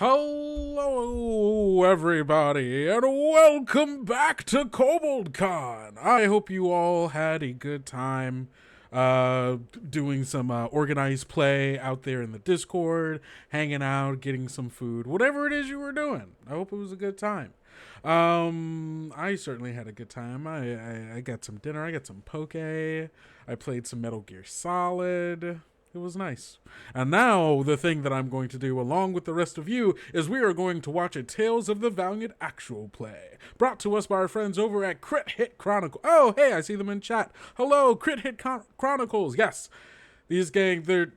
Hello, everybody, and welcome back to Kobold Con. I hope you all had a good time doing some organized play out there in the Discord, hanging out, getting some food, whatever it is you were doing. I hope it was a good time. I certainly had a good time. I got some dinner, I got some poke, I played some Metal Gear Solid. It was nice. And now, the thing that I'm going to do along with the rest of you is we are going to watch a Tales of the Valiant actual play, brought to us by our friends over at Crit Hit Chronicles. Oh, hey, I see them in chat. Hello, Crit Hit Chronicles. Yes, these they're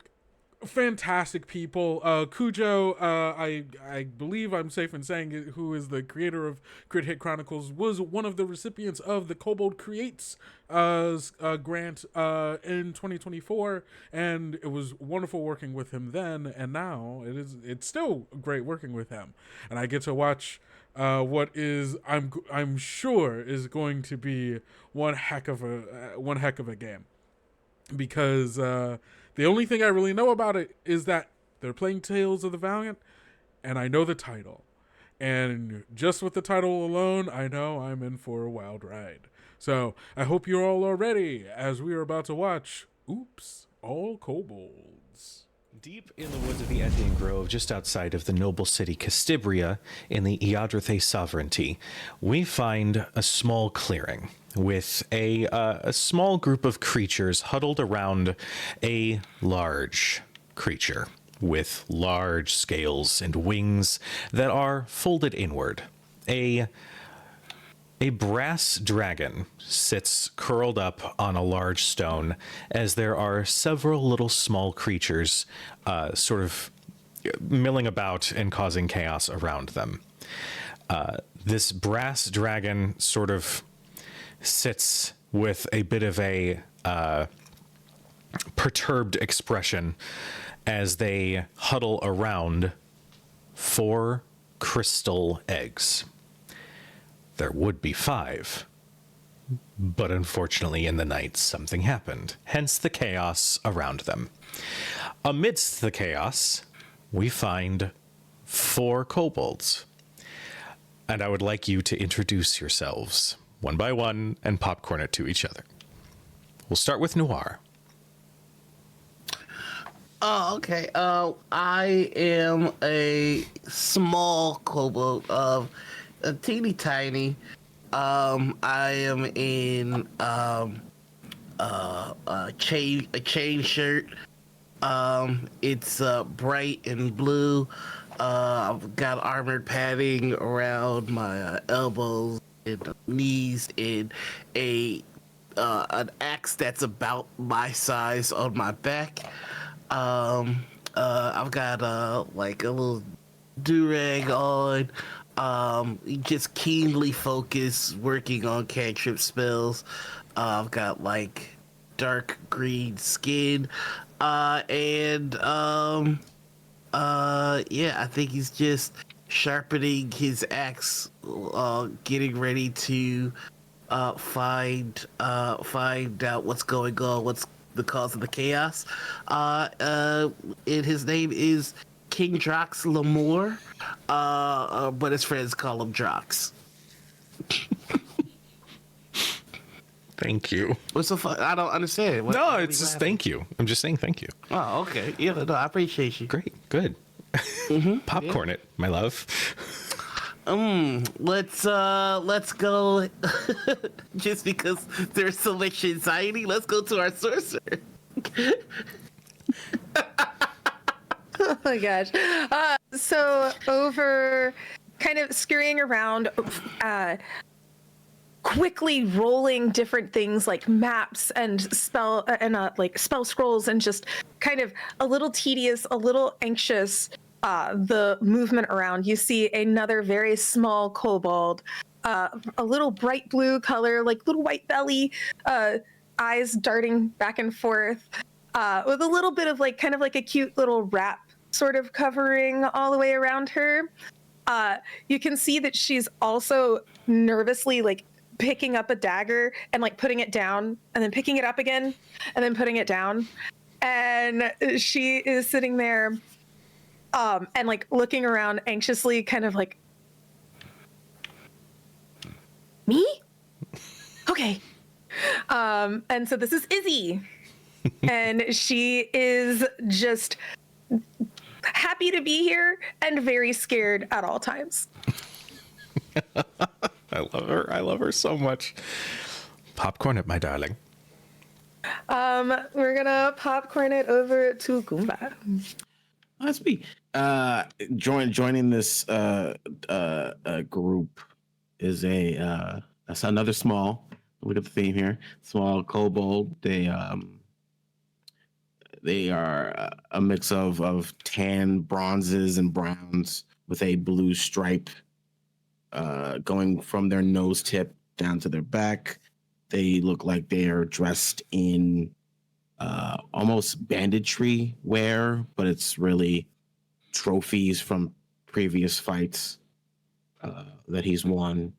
fantastic people. Cujo, I believe I'm safe in saying it, who is the creator of Crit Hit Chronicles, was one of the recipients of the Kobold Creates grant in 2024, and it was wonderful working with him then, and now it's still great working with him, and I get to watch what is I'm sure is going to be one heck of a game, because the only thing I really know about it is that they're playing Tales of the Valiant, and I know the title. And just with the title alone, I know I'm in for a wild ride. So I hope you're all ready as we are about to watch Oops, All Kobolds. Deep in the woods of the Endian Grove, just outside of the noble city Castibria in the Iadrathe sovereignty, we find a small clearing with a small group of creatures huddled around a large creature with large scales and wings that are folded inward. A brass dragon sits curled up on a large stone as there are several little small creatures sort of milling about and causing chaos around them. This brass dragon sort of sits with a bit of a perturbed expression as they huddle around 4 crystal eggs. There would be 5, but unfortunately in the night something happened, hence the chaos around them. Amidst the chaos, we find 4 kobolds, and I would like you to introduce yourselves one by one and popcorn it to each other. We'll start with Noir. Oh, okay. I am a small kobold of a teeny tiny. I am in a chain shirt. It's bright and blue. I've got armored padding around my elbows and knees, and an axe that's about my size on my back. I've got like a little do-rag on. Just keenly focused, working on cantrip spells. I've got like dark green skin, and yeah, I think he's just sharpening his axe, getting ready to find out what's going on, what's the cause of the chaos. And his name is King Drox Lamore, but his friends call him Drox. Thank you. What's so fun? I don't understand. No, it's just thank you. I'm just saying thank you. Oh, okay. Yeah, no, I appreciate you. Great, good. Popcorn it, my love. Let's go. Just because there's so much anxiety, let's go to our sorcerer. Oh my gosh. So over kind of scurrying around, quickly rolling different things like maps and spell scrolls, and just kind of a little tedious, a little anxious, the movement around. You see another very small kobold, a little bright blue color, like little white belly, eyes darting back and forth, with a little bit of like kind of like a cute little wrap sort of covering all the way around her. You can see that she's also nervously like picking up a dagger and like putting it down and then picking it up again and then putting it down. And she is sitting there and like looking around anxiously, kind of like, me? Okay. And so this is Izzy. And she is just happy to be here and very scared at all times. I love her. I love her so much. Popcorn it, my darling. We're gonna popcorn it over to Goomba. That's me. Joining this group is that's another small. Look at the theme here. Small kobold. They are a mix of tan bronzes and browns with a blue stripe going from their nose tip down to their back. They look like they are dressed in almost banditry wear, but it's really trophies from previous fights that he's won,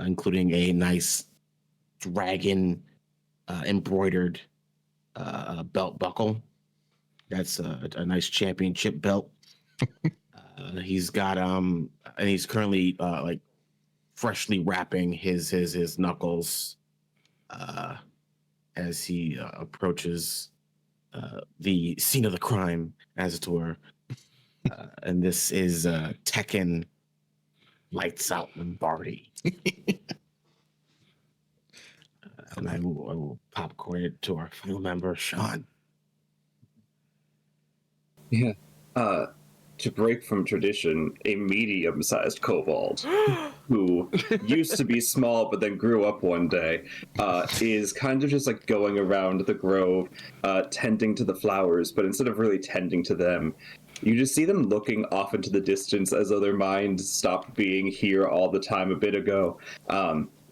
including a nice dragon embroidered belt buckle. That's a nice championship belt. He's got and he's currently like freshly wrapping his knuckles as he approaches the scene of the crime, as it were. And this is Tekken Lights Out Lombardi. And I will popcorn it to our final member, Sean. Yeah. To break from tradition, a medium-sized kobold who used to be small but then grew up one day is kind of just like going around the grove, tending to the flowers, but instead of really tending to them, you just see them looking off into the distance as though their minds stopped being here all the time a bit ago.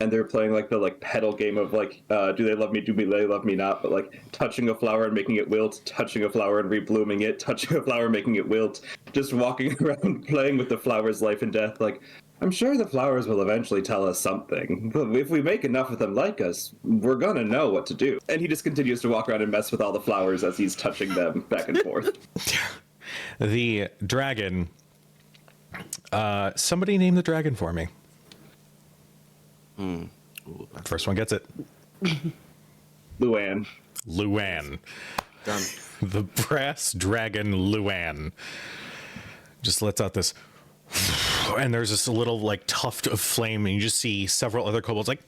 And they're playing like the pedal game of do they love me, do they love me not, but like touching a flower and making it wilt, touching a flower and reblooming it, touching a flower making it wilt, just walking around playing with the flower's life and death. Like, I'm sure the flowers will eventually tell us something, but if we make enough of them like us, we're gonna know what to do. And he just continues to walk around and mess with all the flowers as he's touching them back and forth. The dragon. Somebody name the dragon for me. Ooh, First one gets it. Luann. Luann. done. The brass dragon Luann just lets out this, and there's this little like tuft of flame, and you just see several other kobolds like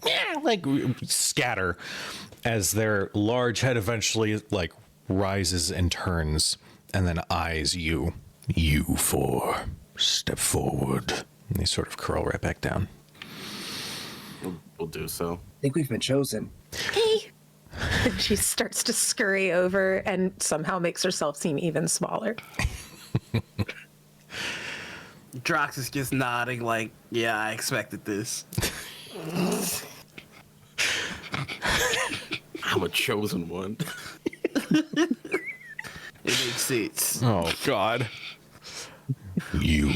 scatter as their large head eventually like rises and turns, and then eyes you. You four, step forward. And they sort of curl right back down. We'll do so. I think we've been chosen. Hey. And she starts to scurry over and somehow makes herself seem even smaller. Drox is just nodding like, yeah, I expected this. I'm a chosen one. It makes sense. Oh, God. You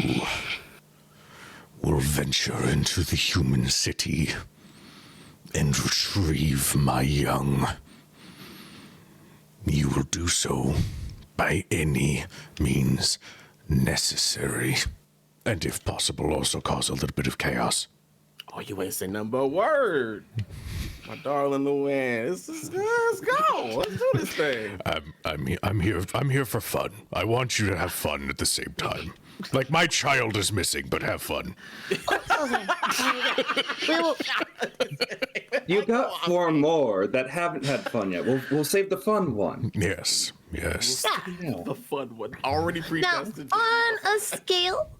will venture into the human city and retrieve my young. You will do so by any means necessary. And if possible, also cause a little bit of chaos. Oh, you ain't say nothing but a word. My darling Luann. Let's go. Let's do this thing. I'm here for fun. I want you to have fun at the same time. Like, my child is missing, but have fun. Okay. We will. You got four more that haven't had fun yet. We'll save the fun one. Yes. Yeah. The fun one. Already Now, predestined. on a scale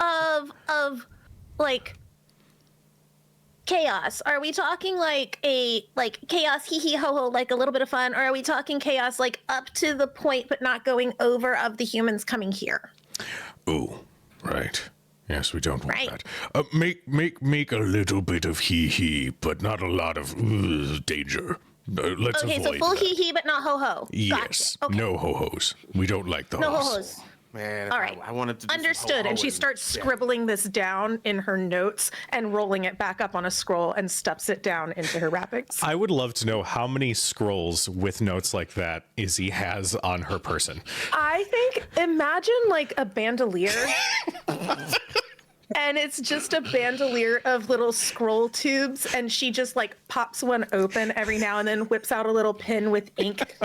of like chaos, are we talking like chaos hee hee ho ho, like a little bit of fun, or are we talking chaos like up to the point but not going over of the humans coming here? Ooh, right. Yes, we don't want Right. that. Make a little bit of hee-hee, but not a lot of danger. Let's Okay, avoid so full that. hee hee but not ho ho. Yes, Gotcha. Okay. no ho-hos. We don't like the No hoss. ho-hos. Man, if All right. I wanted to do some Understood. And she ho-hoing. starts Yeah. scribbling this down in her notes and rolling it back up on a scroll and stuffs it down into her wrappings. I would love to know how many scrolls with notes like that Izzy has on her person. I think, imagine like a bandolier. And it's just a bandolier of little scroll tubes, and she just like pops one open every now and then, whips out a little pen with ink,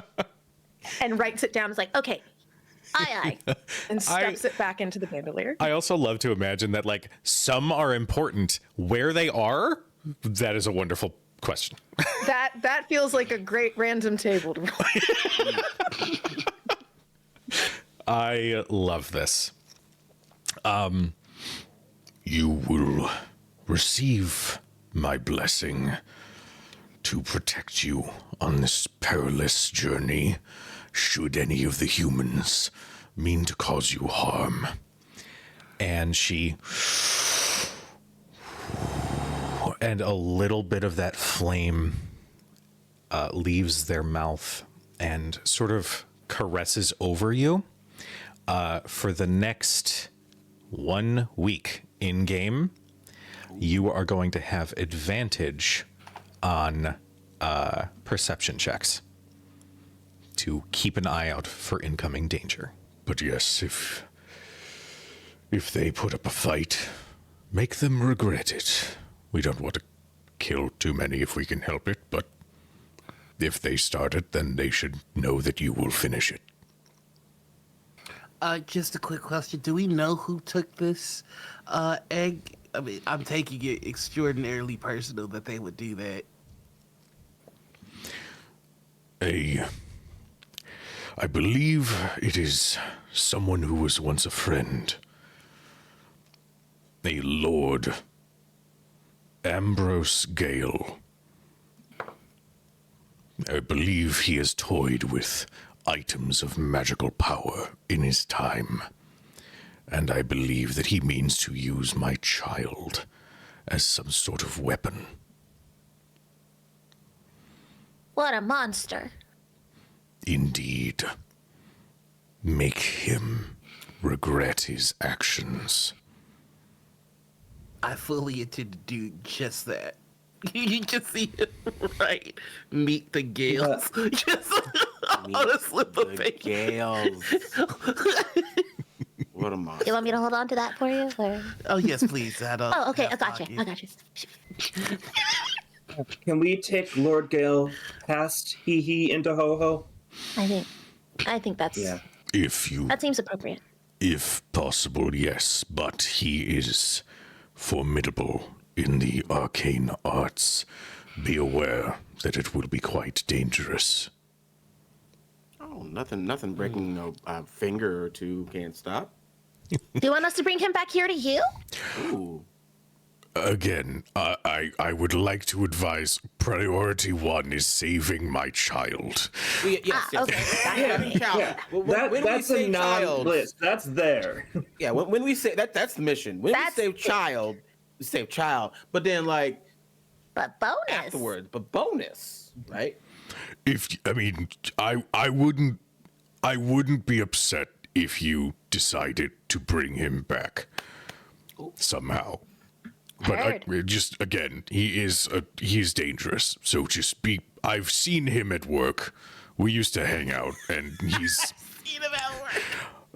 and writes it down. It's like, Okay. Aye, aye. and stuffs it back into the bandolier. I also love to imagine that like some are important. Where they are, that is a wonderful question. That feels like a great random table to roll. I love this. You will receive my blessing to protect you on this perilous journey should any of the humans mean to cause you harm. And and a little bit of that flame leaves their mouth and sort of caresses over you. For the next 1 week in game, you are going to have advantage on perception checks to keep an eye out for incoming danger. But yes, if they put up a fight, make them regret it. We don't want to kill too many if we can help it, but if they start it, then they should know that you will finish it. Just a quick question. Do we know who took this egg? I mean, I'm taking it extraordinarily personal that they would do that. I believe it is someone who was once a friend. A Lord Ambrose Gale. I believe he has toyed with items of magical power in his time, and I believe that he means to use my child as some sort of weapon. What a monster. Indeed. Make him regret his actions. I fully intend to do just that. You can see it, right? Meet the Gales. Just on a slip of The paper. Gales. What a monster. You want me to hold on to that for you? Or? Oh, yes, please. Oh, okay. I got you. I got you. Can we take Lord Gale past hee into ho ho? I think that's If seems appropriate. If possible, yes, but he is formidable in the arcane arts. Be aware that it will be quite dangerous. Oh, nothing breaking no finger or two can't stop. Do you want us to bring him back here to you? Ooh. Again, I would like to advise priority one is saving my child. Yes. Okay. Yeah, child. When we That's say a child, non-list. That's there. yeah, when we say that's the mission. When That's we save it. child, we save child. But then like But bonus. afterwards, but bonus, right? I wouldn't be upset if you decided to bring him back somehow. But just again, he's dangerous. So just be. I've seen him at work. We used to hang out, and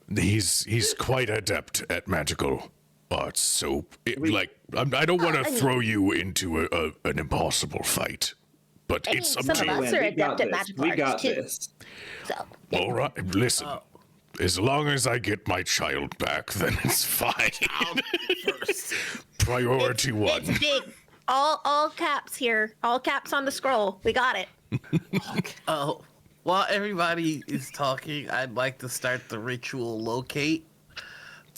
he's quite adept at magical arts. So I don't want to throw you into an impossible fight. But I mean, it's up some to of you. us are We got adept at this. magical We arts got too. this. So All right, listen. As long as I get my child back, then it's fine. Priority one. it's big. All caps here. All caps on the scroll. We got it. Oh, while everybody is talking, I'd like to start the ritual locate.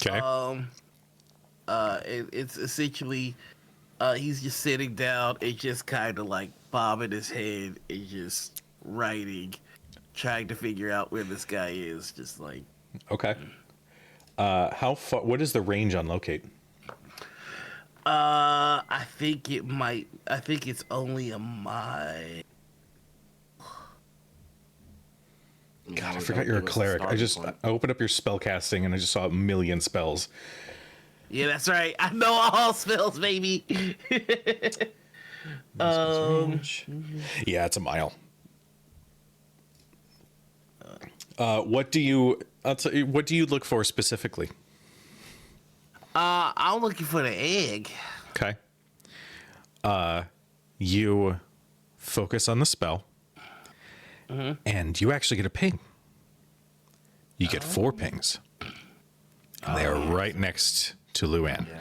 Okay. It's essentially, he's just sitting down and just kind of like bobbing his head and just writing, trying to figure out where this guy is. Just like, Okay. How far? What is the range on locate? I think it's only a mile. God, I forgot you're a cleric. I opened up your spell casting and I just saw 1,000,000 spells. Yeah, that's right. I know all spells, baby. Yeah, it's a mile. What do you look for specifically? I'm looking for the egg. Okay. You focus on the spell, and you actually get a ping. You get 4 pings. And they are right next to Luann. Yeah.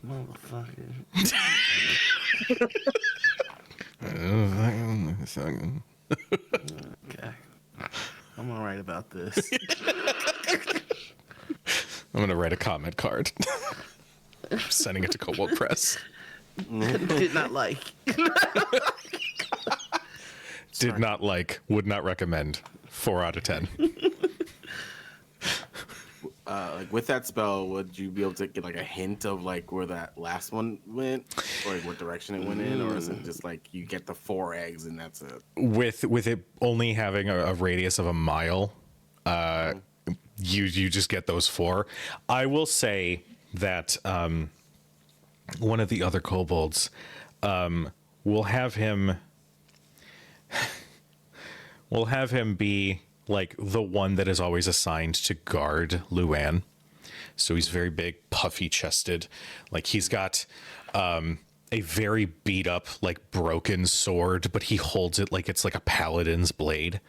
Motherfucker. Okay. I'm all right about this. I'm going to write a comment card. I'm sending it to Kobold Press. Did not like. Did not like, would not recommend. 4 out of 10. Like with that spell, would you be able to get like a hint of like where that last one went, or like what direction it went in, or is it just like you get the 4 eggs and that's it? With it only having a radius of a mile, you just get those 4. I will say that one of the other kobolds will have him be like the one that is always assigned to guard Luann. So he's very big, puffy chested. Like he's got a very beat up, like broken sword, but he holds it like it's like a paladin's blade.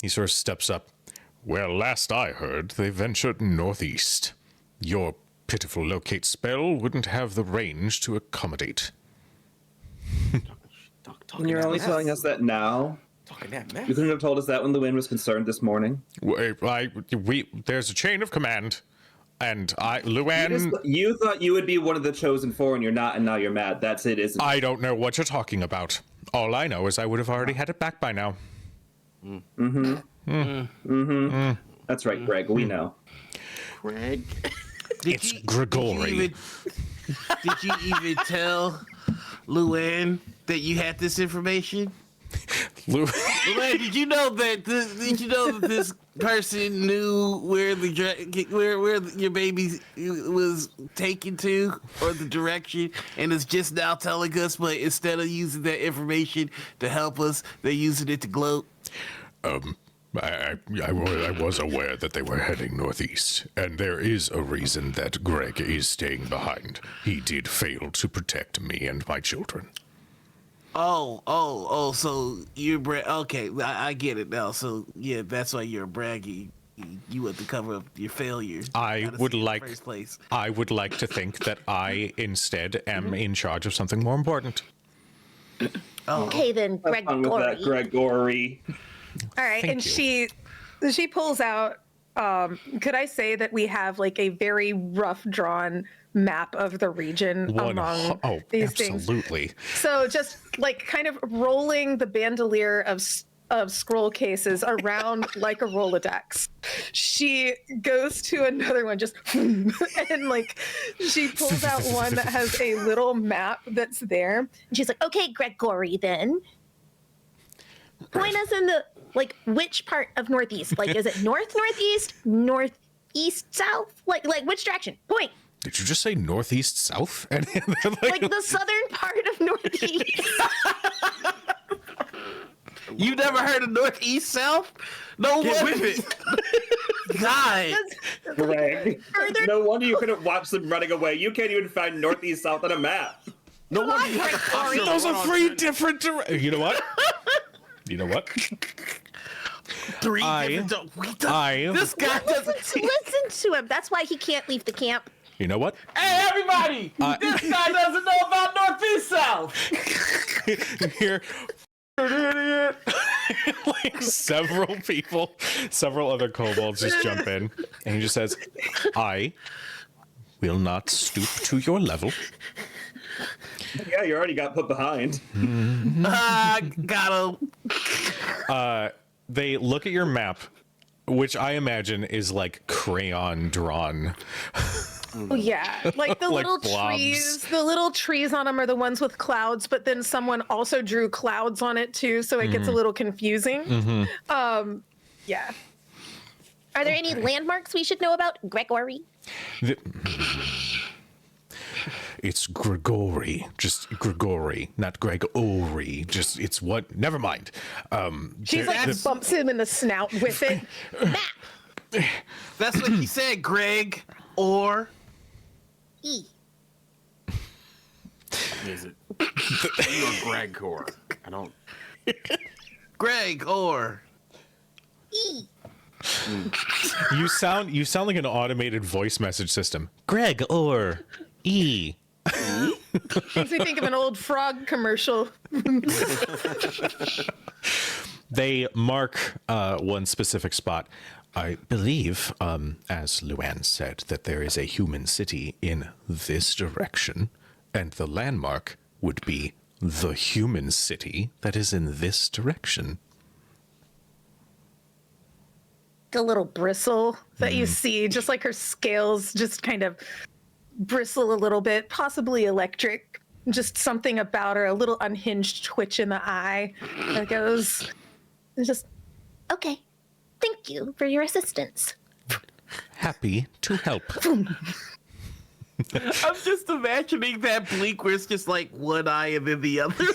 He sort of steps up. Well, last I heard, they ventured northeast. Your pitiful locate spell wouldn't have the range to accommodate. And you're only telling us that now? You couldn't have told us that when Luann was concerned this morning? There's a chain of command, and Luann... You thought you would be one of the chosen 4, and you're not, and now you're mad. That's it, isn't it? I don't know what you're talking about. All I know is I would have already had it back by now. That's right, Greg. We know. Greg? It's Grigori. Did you even tell Luann that you had this information? Luann, did you know that this person knew where where your baby was taken to, or the direction, and is just now telling us, but instead of using that information to help us, they're using it to gloat? I was aware that they were heading northeast, and there is a reason that Greg is staying behind. He did fail to protect me and my children. So you're okay, I get it now. So yeah, that's why you're bragging. You want to cover up your failure. I would like to think that I instead am in charge of something more important. Okay then, Gregory. All right, Thank and you. she pulls out. Could I say that we have like a very rough drawn map of the region among these absolutely. things? So just like kind of rolling the bandolier of scroll cases around like a Rolodex. She goes to another one, just and like she pulls out one that has a little map that's there. And she's like, okay, Gregory, then. Point us in the, like, which part of northeast? Like, is it northeast, northeast, south? Like which direction? Point. Did you just say northeast, south? And Like the southern part of northeast. You never heard of northeast, south? No Get wonder. with it. God. Greg. Further No wonder you couldn't watch them running away. You can't even find northeast, south on a map. No wonder you had a posture Those are of 3 110. different directions. You know what? Three different. This guy doesn't. Listen to him. That's why he can't leave the camp. You know what? Hey, everybody! This guy doesn't know about northeast, south. Here, idiot. Like several other kobolds just jump in, and he just says, "I will not stoop to your level." Yeah, you already got put behind. Got him. They look at your map, which I imagine is like crayon drawn. Oh yeah, like the Like little blobs. trees. The little trees on them are the ones with clouds, but then someone also drew clouds on it too, so it gets a little confusing. Yeah. Are there any landmarks we should know about, Gregory? It's Gregory, just Gregory, not Gregory. Just it's what. Never mind. She's like bumps him in the snout with it. Map. That's what he said, Greg. Or E. Is it? You or Greg Core? I don't. Greg or E. You sound like an automated voice message system. Greg or E. Makes me think of an old frog commercial. They mark one specific spot. I believe, as Luann said, that there is a human city in this direction, and the landmark would be the human city that is in this direction. The little bristle that you see, just like her scales just kind of bristle a little bit, possibly electric. Just something about her, a little unhinged twitch in the eye that goes, it's just, Okay. Thank you for your assistance. Happy to help. I'm just imagining that blink where it's just like one eye and then the other.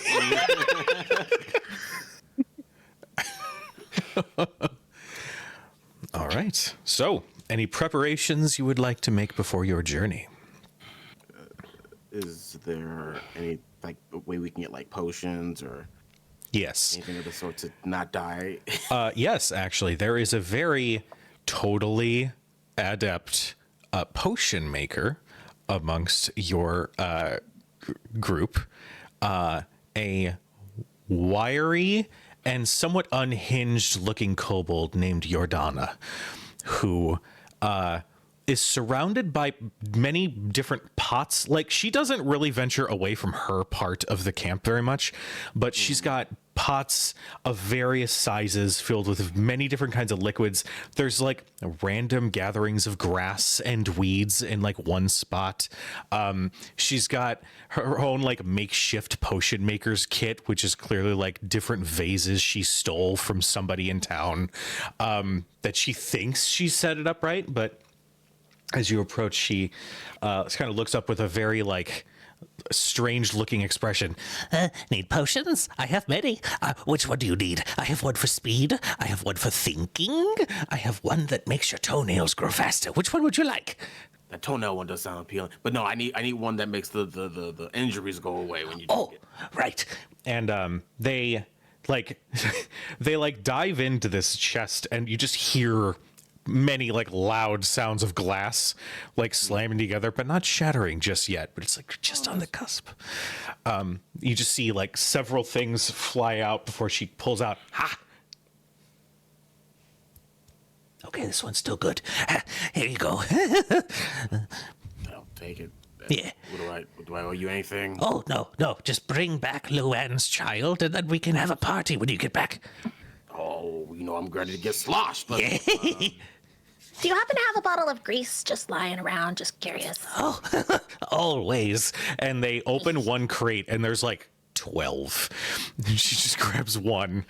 All right. So, any preparations you would like to make before your journey? Is there any like way we can get like potions or Yes. anything of the sort to not die? Yes, actually, there is a very totally adept potion maker amongst your group. A wiry and somewhat unhinged looking kobold named Jordana, who is surrounded by many different pots. Like, she doesn't really venture away from her part of the camp very much, but she's got pots of various sizes filled with many different kinds of liquids. There's like random gatherings of grass and weeds in like one spot. She's got her own like makeshift potion maker's kit, which is clearly like different vases she stole from somebody in town, that she thinks she set it up right, but as you approach, she kind of looks up with a very like strange looking expression. Need potions? I have many. Which one do you need? I have one for speed. I have one for thinking. I have one that makes your toenails grow faster. Which one would you like? That toenail one does sound appealing, but no, I need one that makes the injuries go away when you. Oh, drink it. right. And they like they like dive into this chest, and you just hear many like loud sounds of glass like slamming together, but not shattering just yet, but it's like just on the cusp. You just see like several things fly out before she pulls out. Ha! Okay, this one's still good. Here you go. I'll take it. Yeah. Do I owe you anything? Oh, no. Just bring back Luann's child, and then we can have a party when you get back. Oh, I'm ready to get sloshed, but Do you happen to have a bottle of grease just lying around? Just curious. Oh, Always. And they open one crate, and there's like 12. She just grabs one.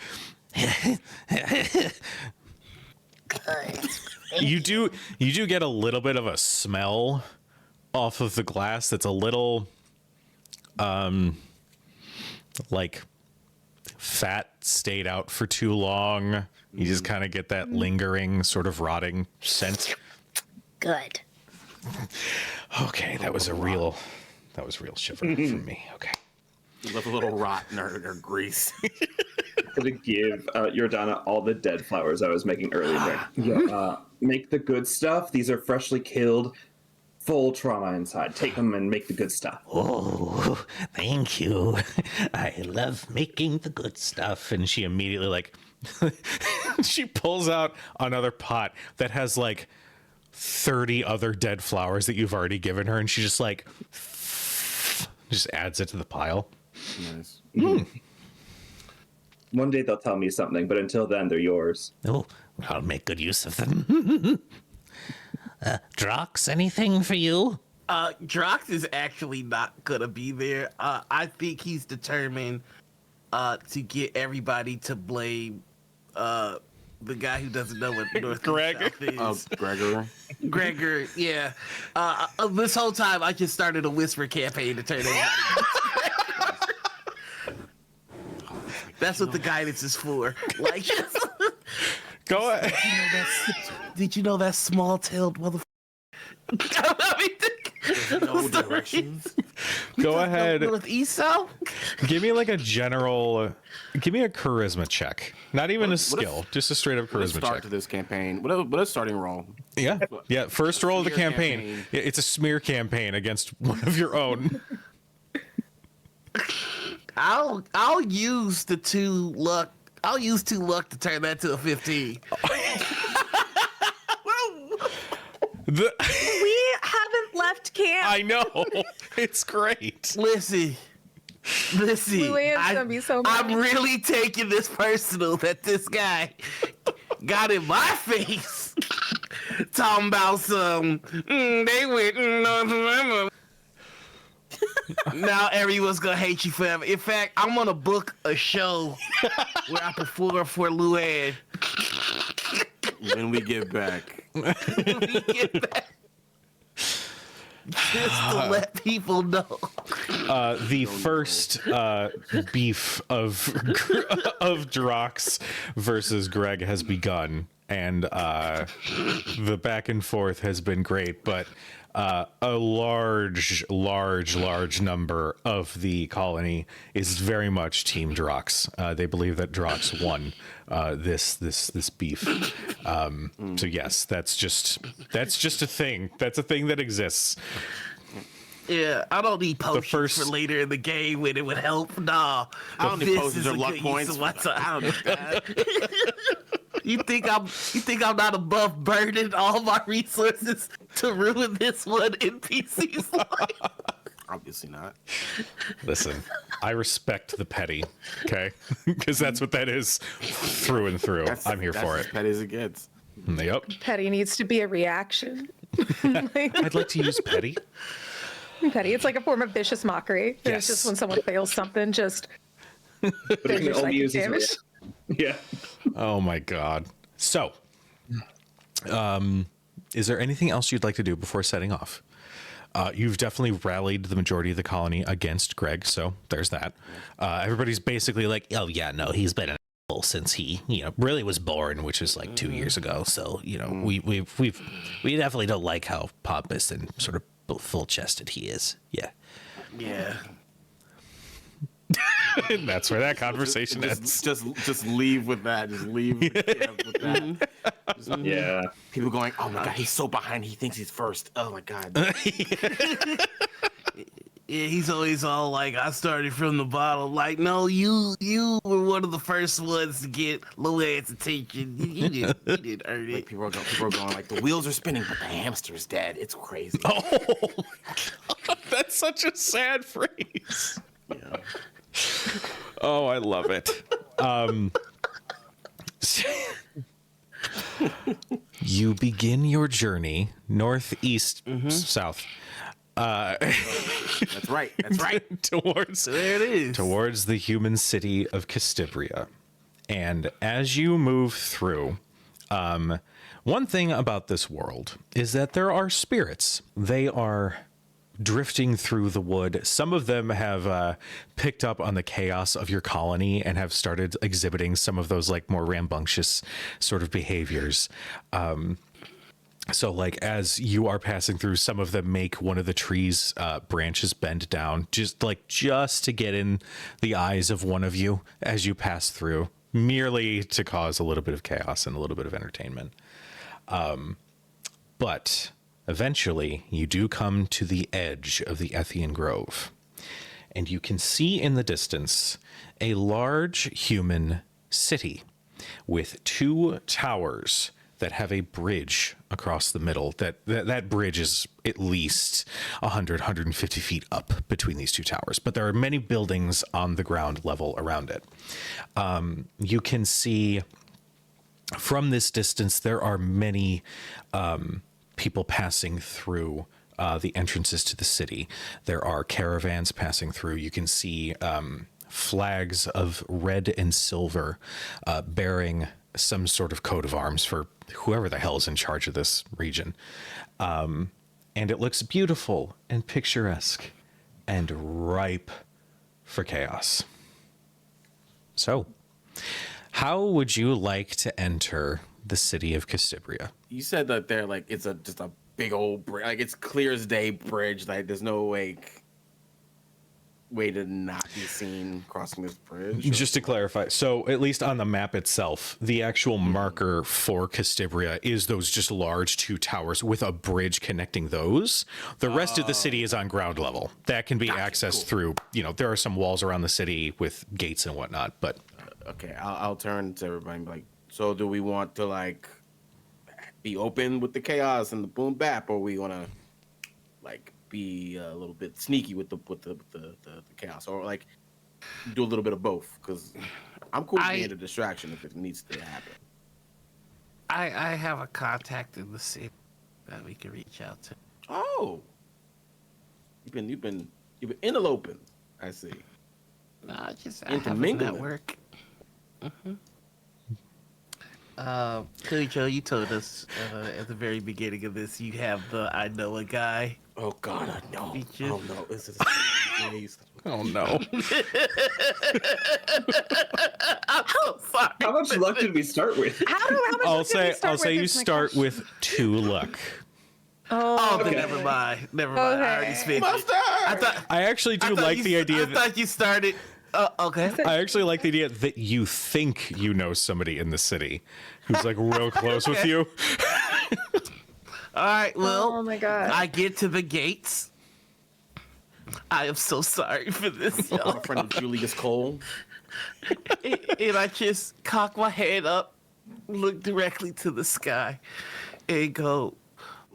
Good. You do get a little bit of a smell off of the glass that's a little like fat stayed out for too long. You just kind of get that lingering sort of rotting scent. Good. Okay, that was real shiver from me. Okay. you left a little rot in our grease. I'm gonna give Jordana all the dead flowers I was making earlier. Make the good stuff. These are freshly killed, full trauma inside. Take them and make the good stuff. oh, thank you. I love making the good stuff. And she immediately like she pulls out another pot that has like 30 other dead flowers that you've already given her, and she just like just adds it to the pile. Nice. One day they'll tell me something, but until then, they're yours. Oh, I'll make good use of them. Drox, anything for you? Drox is actually not gonna be there. I think he's determined to get everybody to blame the guy who doesn't know what North Greg. and South is. Gregor. Gregor, yeah. This whole time I just started a whisper campaign to turn everybody. That's what the guidance is for. Like, Go ahead. did you know that small-tailed motherfucker? No directions. Go ahead. Northeast, south? Give me like a general. Give me a charisma check. Not even a What if- skill, just a straight up Let's charisma start check. to this campaign. What a starting roll. Yeah, yeah. First roll of the Smear campaign. campaign. Yeah, it's a smear campaign against one of your own. I'll use the 2 luck. I'll use 2 luck to turn that to a 15. We haven't left camp. I know. It's great. Listen. Luann's gonna be so mad. I'm really taking this personal that this guy got in my face talking about some. They went. Now everyone's gonna hate you forever. In fact, I'm gonna book a show where I perform for Luann. When we get back. When we get back. Just to let people know. The first beef of Drox versus Greg has begun, and the back and forth has been great, but a large number of the colony is very much Team Drox. They believe that Drox won this beef. So yes, that's just a thing. That's a thing that exists. Yeah, I don't need potions first- for later in the game when it would help. Nah, I don't need this potions is or a luck good points. use of my time. I don't need that. You think I'm not above burning all my resources to ruin this one NPC's life? Obviously not. Listen, I respect the petty, okay? Because that's what that is through and through. I'm here for That's it. as petty as it gets. Yep. Petty needs to be a reaction. I'd like to use petty. Petty. It's like a form of vicious mockery. It's Yes. just when someone fails something, just But it there's can your only psychic use damage. his yeah. Oh my god. So, is there anything else you'd like to do before setting off? You've definitely rallied the majority of the colony against Greg, so there's that. Everybody's basically like, Oh yeah, no, he's been an asshole since he, really was born, which was like 2 years ago. So we definitely don't like how pompous and sort of full chested he is. Yeah. Yeah. and that's where that conversation ends. Just leave with that. Just leave with that. Just- Yeah. People going, oh my god, he's so behind. He thinks he's first. Oh my god. Yeah, he's always all like, I started from the bottom. Like, no, you were one of the first ones to get Luann's attention. You didn't earn Like, it. people are going like, the wheels are spinning, but the hamster's dead. It's crazy. Oh, God, that's such a sad phrase. Yeah. Oh, I love it. You begin your journey northeast, south, That's right. That's right. towards There it is. towards the human city of Castibria. And as you move through, one thing about this world is that there are spirits. They are drifting through the wood. Some of them have picked up on the chaos of your colony and have started exhibiting some of those like more rambunctious sort of behaviors. So like as you are passing through, some of them make one of the tree's branches bend down just to get in the eyes of one of you as you pass through, merely to cause a little bit of chaos and a little bit of entertainment. But eventually you do come to the edge of the Ethian Grove, and you can see in the distance a large human city with two towers that have a bridge across the middle. That bridge is at least 150 feet up between these two towers, but there are many buildings on the ground level around it. You can see from this distance there are many people passing through the entrances to the city. There are caravans passing through. You can see flags of red and silver bearing some sort of coat of arms for whoever the hell is in charge of this region. And it looks beautiful and picturesque and ripe for chaos. So, how would you like to enter the city of Castibria? You said that they're like it's just a big old bridge, like it's clear as day bridge. Like there's no way to not be seen crossing this bridge. Just to clarify, so at least on the map itself, the actual marker for Castibria is those just large 2 towers with a bridge connecting those. The rest of the city is on ground level. That can be accessed through, there are some walls around the city with gates and whatnot, but... Okay, I'll turn to everybody and be like, so do we want to like be open with the chaos and the boom bap, or we want to like be a little bit sneaky with the chaos, or like do a little bit of both? Because I'm cool with being a distraction if it needs to happen. I have a contact in the city that we can reach out to. Oh, you've been interloping. I see. No, just I have a Intermingling. network. Cujo, you told us at the very beginning of this you have the I know a guy. Oh God, I know. Feature. Oh no, this is please. Oh, no. I'm so sorry. How much luck did we start with? How much I'll luck did we say start with you is my start question. with 2 luck. Oh, then Okay. never mind. Never mind. I already spent it. Mustard! I actually do like the idea I thought you started. Okay. I actually like the idea that you think you know somebody in the city who's like real close with you. All right. Well, Oh my god. I get to the gates. I am so sorry for this, My y'all. friend Julius Cole. And I just cock my head up, look directly to the sky, and go,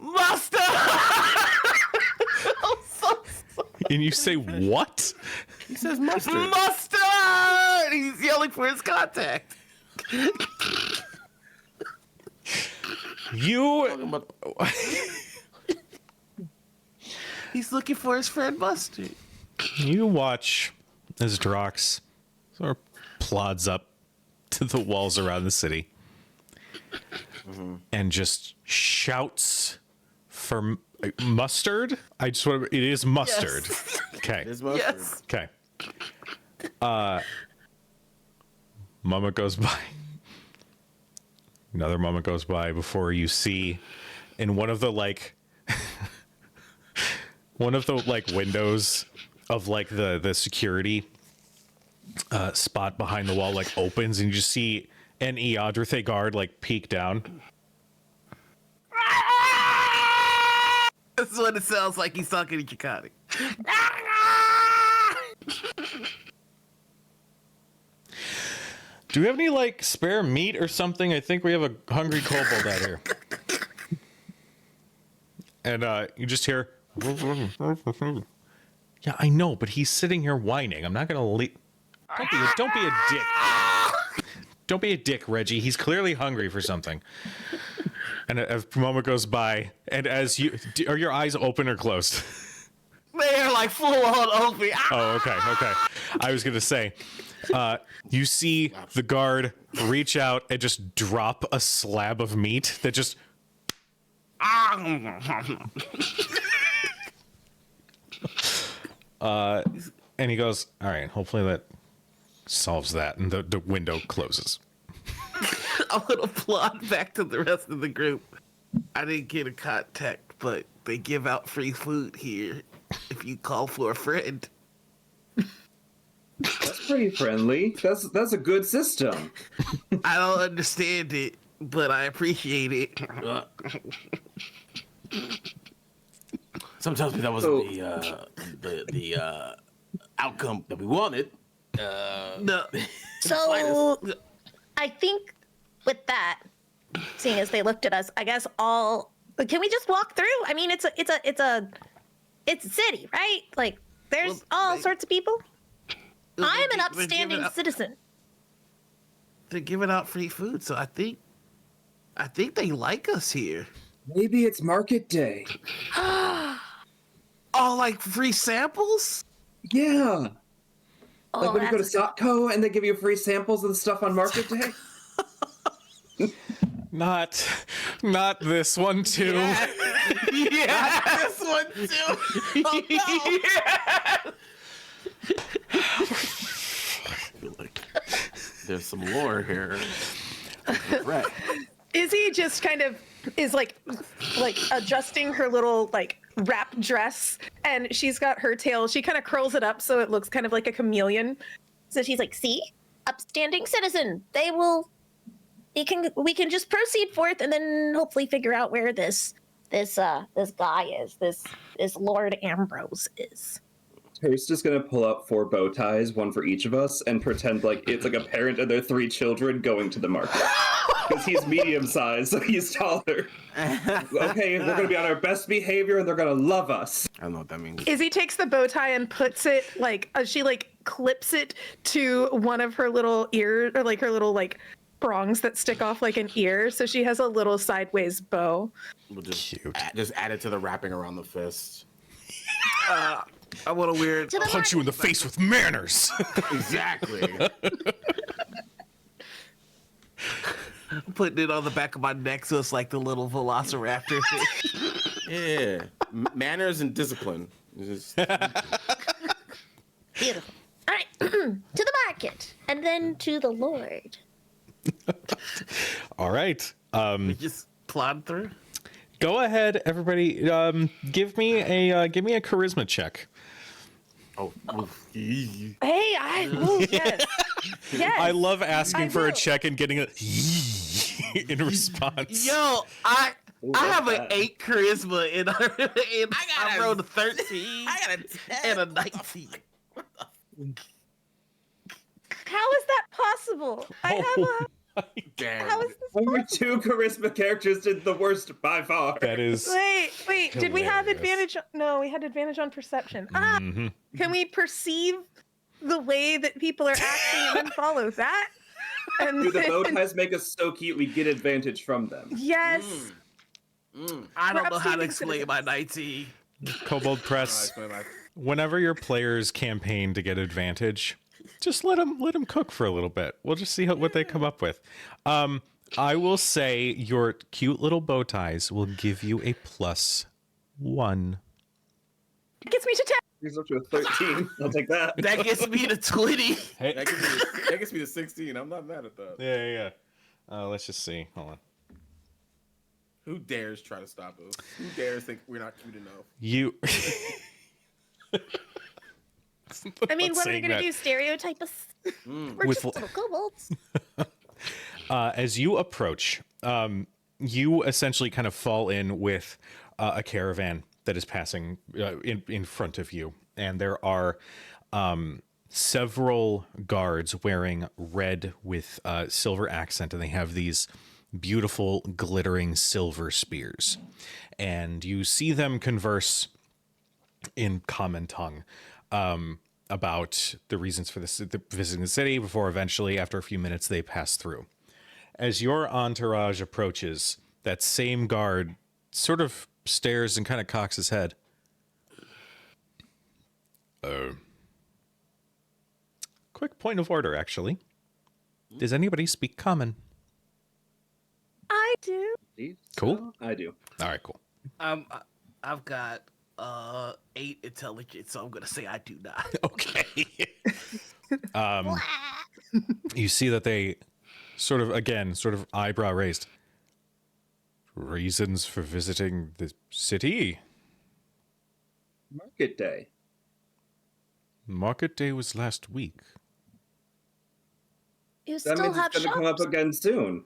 Master! I'm so sorry. And you say, what? He says mustard. Mustard! He's yelling for his contact. You... He's looking for his friend Mustard. You watch as Drox sort of plods up to the walls around the city and just shouts for mustard. I just want to, it is mustard. Yes. Okay. It's mustard. Yes. Okay. Moment goes by. Another moment goes by before you see in one of the windows of like the security spot behind the wall like opens and you just see an Eodrithe guard like peek down. That's what it sounds like. He's talking to Chakotay. Do we have any like spare meat or something? I think we have a hungry kobold out here. And you just hear, yeah, I know, but he's sitting here whining. I'm not gonna leave. Don't be a dick. Don't be a dick, Reggie. He's clearly hungry for something. And a moment goes by, and as you are your eyes open or closed? They are like full on open. Oh, okay. I was gonna say, you see the guard reach out and just drop a slab of meat that just. And he goes, all right, hopefully that solves that. And the window closes. I'm gonna plod back to the rest of the group. I didn't get a contact, but they give out free food here if you call for a friend. That's pretty friendly. That's a good system. I don't understand it, but I appreciate it. Sometimes tells me that wasn't the outcome that we wanted. No. So I think with that, seeing as they looked at us, I guess can we just walk through? I mean, it's a city, right? Like there's all sorts of people. I am an upstanding citizen. They're giving out free food, so I think they like us here. Maybe it's market day. Oh, like free samples? Yeah. Oh, Like when you go to that's Satco and they give you free samples of the stuff on market day? Not this one too. Yeah, this one too. Oh, no. feel like there's some lore here. Right. Izzy just kind of is like adjusting her little like wrap dress, and she's got her tail. She kind of curls it up so it looks kind of like a chameleon. So she's like, see, upstanding citizen. They will. We can just proceed forth, and then hopefully figure out where this guy is. This Lord Ambrose is. Toast is gonna pull out 4 bow ties, one for each of us, and pretend like it's like a parent and their 3 children going to the market. Because he's medium sized, so he's taller. Okay, we're gonna be on our best behavior and they're gonna love us. I don't know what that means. Izzy takes the bow tie and puts it like she like clips it to one of her little ears, or like her little like prongs that stick off like an ear, so she has a little sideways bow. We'll just Cute. just add it to the wrapping around the fist. I want a weird. To the Punch you in the face with manners. Exactly. Putting it on the back of my neck so it's like the little velociraptor. Yeah. Manners and discipline. It's just- Beautiful. All right, to the market, and then to the Lord. All right. We just plod through. Go ahead, everybody. Give me a charisma check. oh. Hey, yes. Yes. I love asking I for a will. check and getting a in response. Yo, I have an that? 8 charisma and I rolled a 13 I got a 10. and a 19. How is that possible? I have a. Damn. How is this Only possible? 2 charisma characters did the worst by far. That is Wait. Did we have hilarious. advantage? No, we had advantage on perception. Can we perceive the way that people are acting and then follow that? And Do the bow then- ties make us so cute we get advantage from them? Yes. I don't We're know how to upstanding explain my 19. Kobold Press. Whenever your players campaign to get advantage, just let them cook for a little bit. We'll just see what they come up with. I will say your cute little bow ties will give you a +1. It gets me to 10. He's up to a 13. I'll take that. That gets me to 20. Hey. That gets me to 16. I'm not mad at that. Yeah. Let's just see. Hold on. Who dares try to stop us? Who dares think we're not cute enough? You. I mean, what are we saying gonna that. do? Stereotype us? We're With just little kobolds. As you approach, you essentially kind of fall in with a caravan that is passing in front of you, and there are several guards wearing red with silver accent, and they have these beautiful glittering silver spears, and you see them converse in common tongue about the reasons for visiting the city before eventually, after a few minutes, they pass through. As your entourage approaches, that same guard sort of stares and kind of cocks his head. Quick point of order, actually. Does anybody speak common? I do. Cool. I do. All right, cool. I've got 8 intelligence, so I'm gonna say I do not. Okay. You see that they sort of eyebrow raised. Reasons for visiting the city? Market day. Market day was last week. You That still means have it's gonna come up shops. again soon.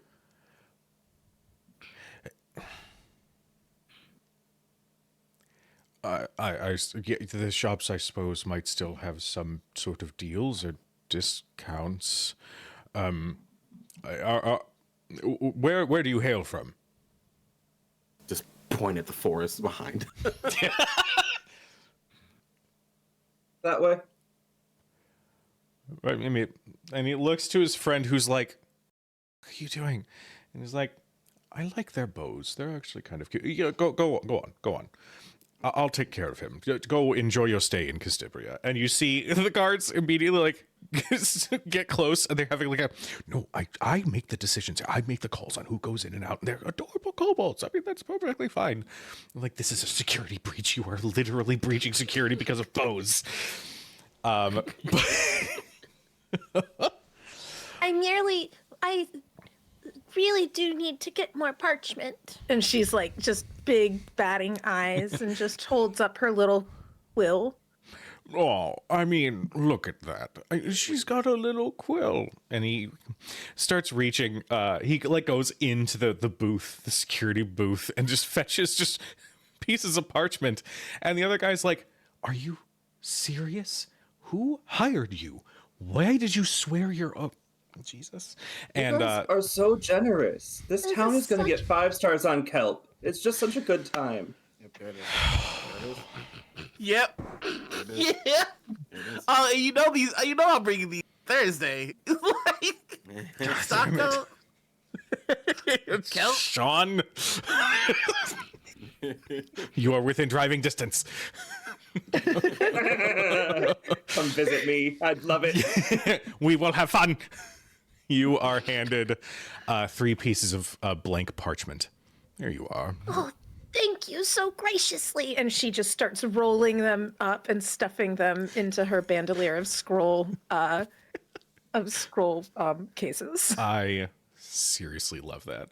The shops, I suppose, might still have some sort of deals or discounts. Where do you hail from? Just point at the forest behind. That way. I mean, and he looks to his friend who's like, "What are you doing?" And he's like, I like their bows. They're actually kind of cute. Yeah, go on. I'll take care of him. Go enjoy your stay in Castibria. And you see the guards immediately like get close, and they're having like no, I make the decisions. I make the calls on who goes in and out. And they're adorable kobolds. I mean, that's perfectly fine. Like, this is a security breach. You are literally breaching security because of bows. I really do need to get more parchment. And she's like just big batting eyes and just holds up her little quill. Oh, I mean, look at that. She's got a little quill. And he starts reaching. He like goes into the booth, the security booth, and just fetches just pieces of parchment. And the other guy's like, "Are you serious? Who hired you? Why did you swear your Jesus?" And You guys are so generous. This town is going to get 5 stars on Kelp. It's just such a good time. Yep, there it is. There it is. Yep. Yeah. Oh, you know these. You know I'm bringing these Thursday. Like Taco. Kelp. Sean, you are within driving distance. Come visit me. I'd love it. We will have fun. You are handed 3 pieces of blank parchment. There you are. Oh, thank you so graciously. And she just starts rolling them up and stuffing them into her bandolier of scroll cases. I seriously love that.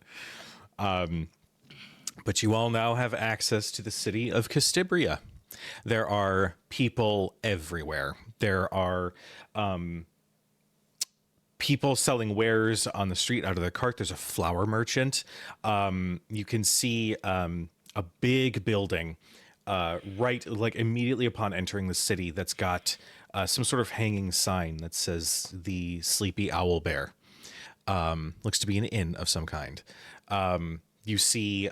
But you all now have access to the city of Castibria. There are people everywhere. There are people selling wares on the street out of their cart. There's a flower merchant. You can see a big building right, like immediately upon entering the city, that's got some sort of hanging sign that says the Sleepy Owl Bear. Looks to be an inn of some kind. You see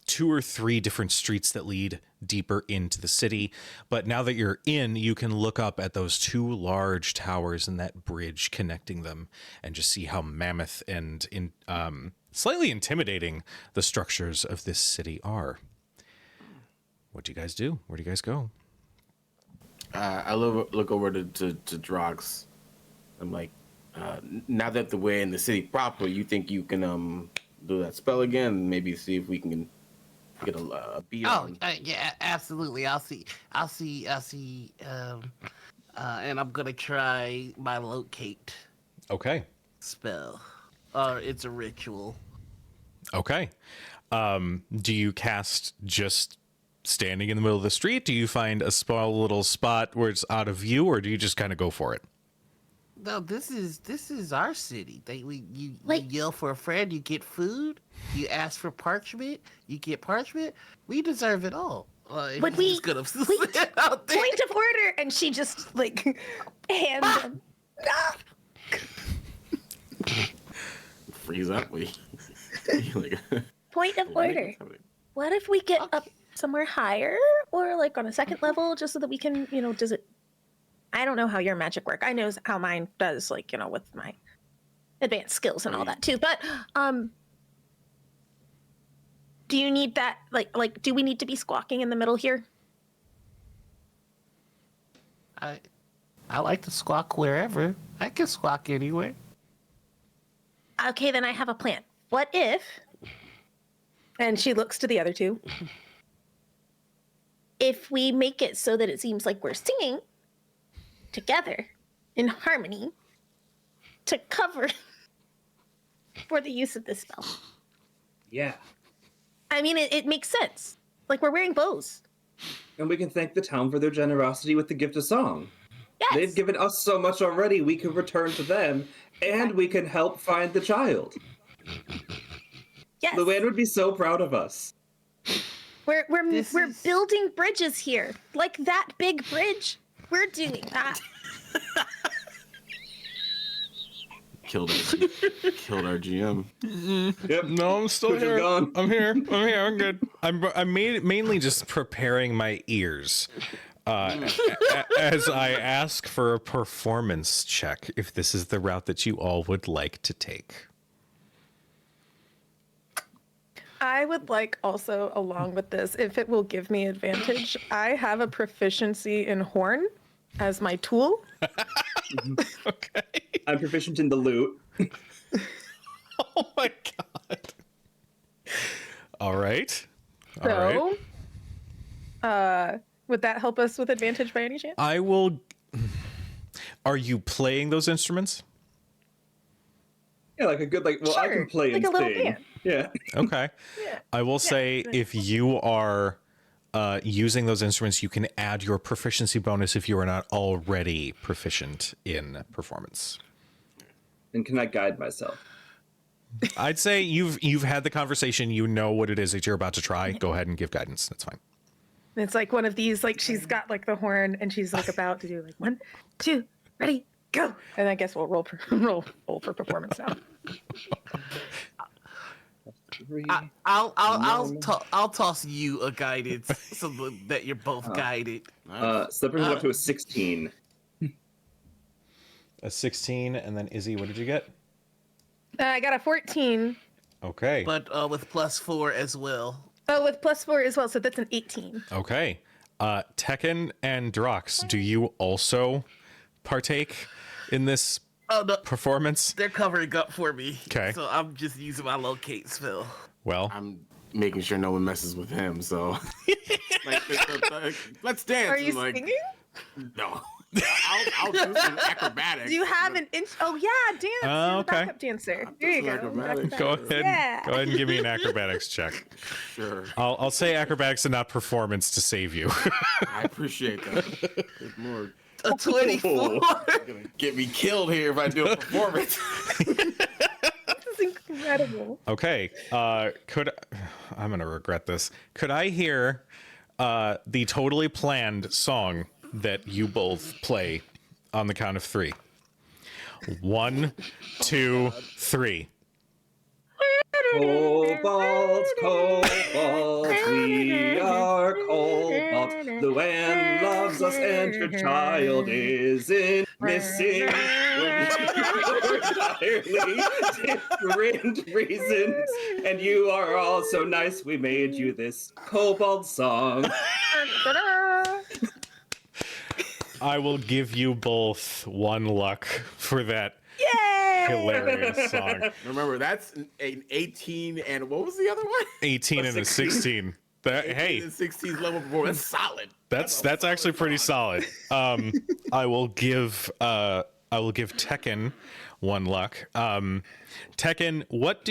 2 or 3 different streets that lead deeper into the city. But now that you're in, you can look up at those 2 large towers and that bridge connecting them and just see how mammoth and slightly intimidating the structures of this city are. What do you guys do? Where do you guys go? I look over to Drox. I'm like, now that we're in the city proper, you think you can do that spell again? Maybe see if we can get a beat on. Yeah, absolutely. I'll see. And I'm gonna try my locate Okay. spell. Or it's a ritual. Okay. Do you cast just standing in the middle of the street? Do you find a small little spot where it's out of view, or do you just kind of go for it? No, this is our city. You Like- yell for a friend, you get food. You ask for parchment, you get parchment. We deserve it all. Would we- just gonna wait, sit out there. Point of order, and she just like hands them. Freeze up. We like, Point of order. What if we get up somewhere higher or like on a second level just so that we can, does it... I don't know how your magic work. I know how mine does, like, with my advanced skills and all that too. But do you need that, like do we need to be squawking in the middle here? I like to squawk wherever. I can squawk anywhere. Okay, then I have a plan. What if And she looks to the other 2. if we make it so that it seems like we're singing together in harmony to cover for the use of this spell? Yeah. I mean, it makes sense. Like, we're wearing bows. And we can thank the town for their generosity with the gift of song. Yes. They've given us so much already, we can return to them, and we can help find the child. Yes. Luann would be so proud of us. We're This we're is- building bridges here. Like that big bridge. We're doing that. killed our GM. Yep. No, I'm still Which is here. gone. I'm here. I'm good. I'm mainly just preparing my ears as I ask for a performance check if this is the route that you all would like to take. I would like also, along with this, if it will give me advantage, I have a proficiency in horn as my tool. Okay. I'm proficient in the loot. Oh my god. All right. All right. So, would that help us with advantage by any chance? I will. Are you playing those instruments? Yeah, like a good I Sure, can play like and a little sing. band. Yeah. Okay. Yeah. I will say if you are using those instruments, you can add your proficiency bonus if you are not already proficient in performance. And can I guide myself? I'd say you've had the conversation. You know what it is that you're about to try. Go ahead and give guidance. That's fine. It's like one of these, like she's got like the horn and she's like about to do like 1, 2, ready, go. And I guess we'll roll for performance now. I'll toss you a guidance so that you're both guided. So that brings it up to a 16. A 16, and then Izzy, what did you get? I got a 14. Okay. But with +4 as well. Oh, with +4 as well, so that's an 18. Okay. Tekken and Drox, do you also partake in this Oh no, performance? they're covering up for me. Okay. So I'm just using my locate spell. Well, I'm making sure no one messes with him. So, let's dance. Are you like, singing? No. I'll do some acrobatics. Do you have an inch? Oh yeah, dance. You're the okay. backup dancer. There you go. acrobatics. go ahead. Yeah. Go ahead and give me an acrobatics check. Sure. I'll say acrobatics and not performance to save you. I appreciate that. It's more A 24. gonna get me killed here if I do a performance. This is incredible. Okay. I'm gonna regret this. Could I hear the totally planned song that you both play on the count of 3? 1, 2, 3. Kobolds, kobolds, we are kobolds. Luann loves us and her child isn't missing. For entirely different reasons. And you are all so nice, we made you this kobold song. I will give you both 1 luck for that Yay! hilarious song. Remember, that's an 18 and what was the other one? 18 and a 16. That, 18 hey, and 16's level performance. That's solid. that's actually pretty solid. I will give Tekken 1 luck. Tekken, what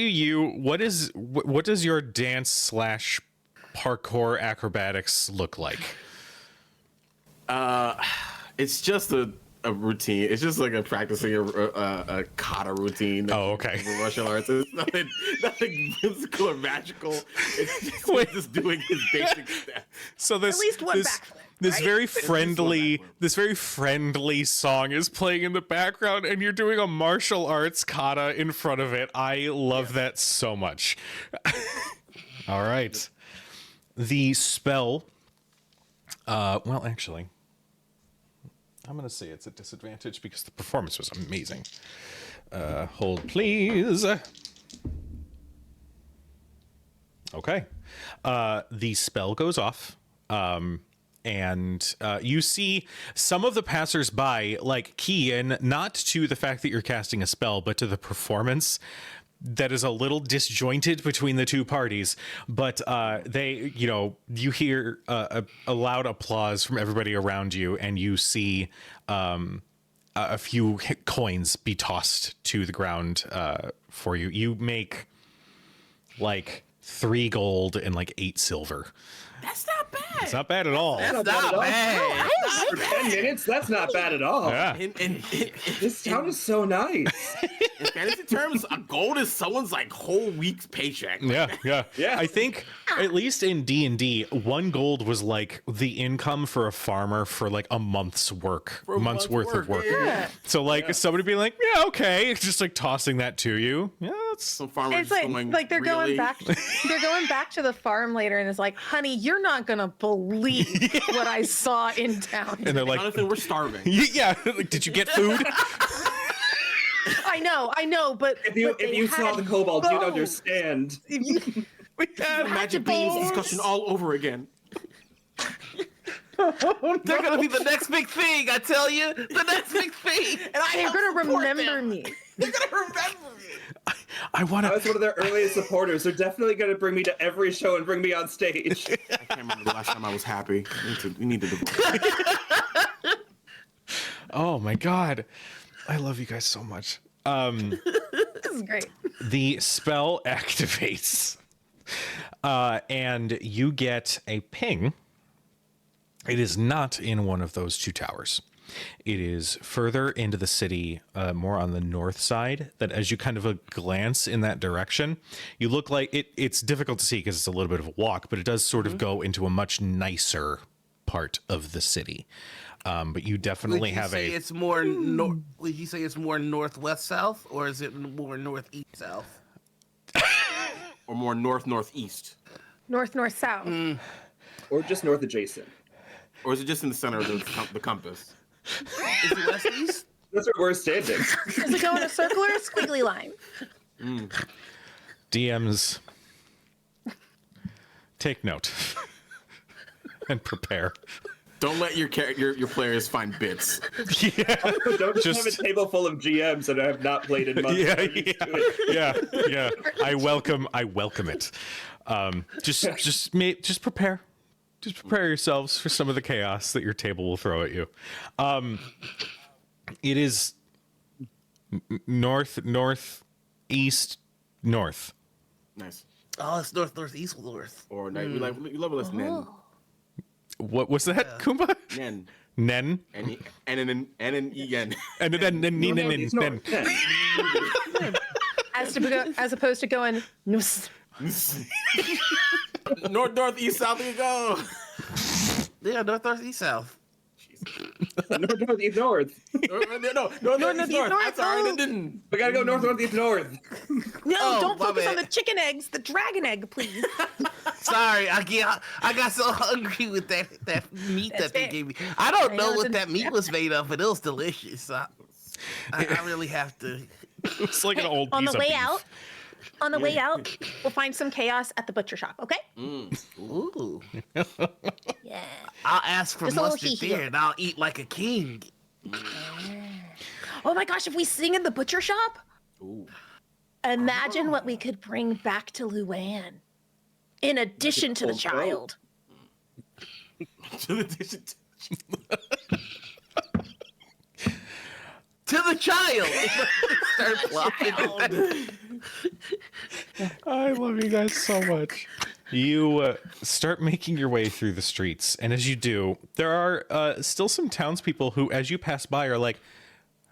does your dance / parkour acrobatics look like? It's just a routine. It's just like a practicing a kata routine. Oh, okay. For martial arts. It's nothing physical or magical. It's just doing his basic steps. So this At least one this, backflip, this right? very friendly song is playing in the background, and you're doing a martial arts kata in front of it. I love that so much. All right, the spell. Well, actually, I'm gonna say it's a disadvantage because the performance was amazing. Hold, please. Okay. The spell goes off. And you see some of the passersby like key in not to the fact that you're casting a spell, but to the performance that is a little disjointed between the two parties. But you hear a loud applause from everybody around you, and you see a few coins be tossed to the ground for you. You make like 3 gold and like 8 silver. That's not bad. It's not bad at all. That's not bad. For 10 minutes, that's not bad at all. Yeah. In This town is so nice. fantasy terms, a gold is someone's like whole week's paycheck. Yeah. Yeah. I think at least in D&D, 1 gold was like the income for a farmer for like a month's work, For a month's worth of work. Yeah. So like somebody being like, yeah, okay, just like tossing that to you. Yeah, that's Some farmers It's like, going, they're really? going back. They're going back to the farm later, and it's like, honey, you're not gonna believe what I saw in town. and they're like, Jonathan, we're starving. yeah, like, did you get food? I know, but If you but they saw had the kobolds, you'd bows. understand. We had Magic beans discussion all over again. They're gonna be the next big thing, I tell you. The next big thing. And They're gonna remember me. They're gonna remember me. I want I was to. one of their earliest supporters. They're definitely going to bring me to every show and bring me on stage. I can't remember the last time I was happy. We need to divorce. Oh my god, I love you guys so much. This is great. The spell activates, and you get a ping. It is not in one of those two towers. It is further into the city, more on the north side, that as you kind of glance in that direction, you look like it's difficult to see because it's a little bit of a walk, but it does sort of go into a much nicer part of the city. But you definitely have a... It's more would you say it's more northwest south, or is it more northeast south? Or more northeast. North, south. Or just north adjacent. Or is it just in the center of the compass? Is it west east? That's where we're standing. Does it go in a circle or a squiggly line? DMs, take note and prepare. Don't let your players find bits. Yeah, Don't just have a table full of GMs that I have not played in months. yeah. I welcome it. Just prepare. Just prepare yourselves for some of the chaos that your table will throw at you. It is north. Nice. Oh, it's northeast north. Or we love us Nen. What was that, Kumba? Nen. Nen? And an E-N. And then. As opposed to going noose. Northeast, south you go. Yeah, northeast south. North, north. No, northeast, north. I'm sorry, I didn't. We gotta go north, north. No, Oh, don't my focus bad. on the chicken eggs, the dragon egg, please. Sorry, I got so hungry with that meat that they fair. gave me. I don't I know know what it's that meat was made of, but it was delicious. I really have to. It's like an old On piece the of way beef. out, on the way out, we'll find some chaos at the butcher shop. Okay? Ooh. Yeah. I'll ask for Just a little mustard hee-hee. there, and I'll eat like a king. Oh my gosh, if we sing in the butcher shop, imagine what we could bring back to Luann. In addition to the child. To the child. Start plopping. I love you guys so much. You start making your way through the streets, and as you do, there are still some townspeople who, as you pass by, are like,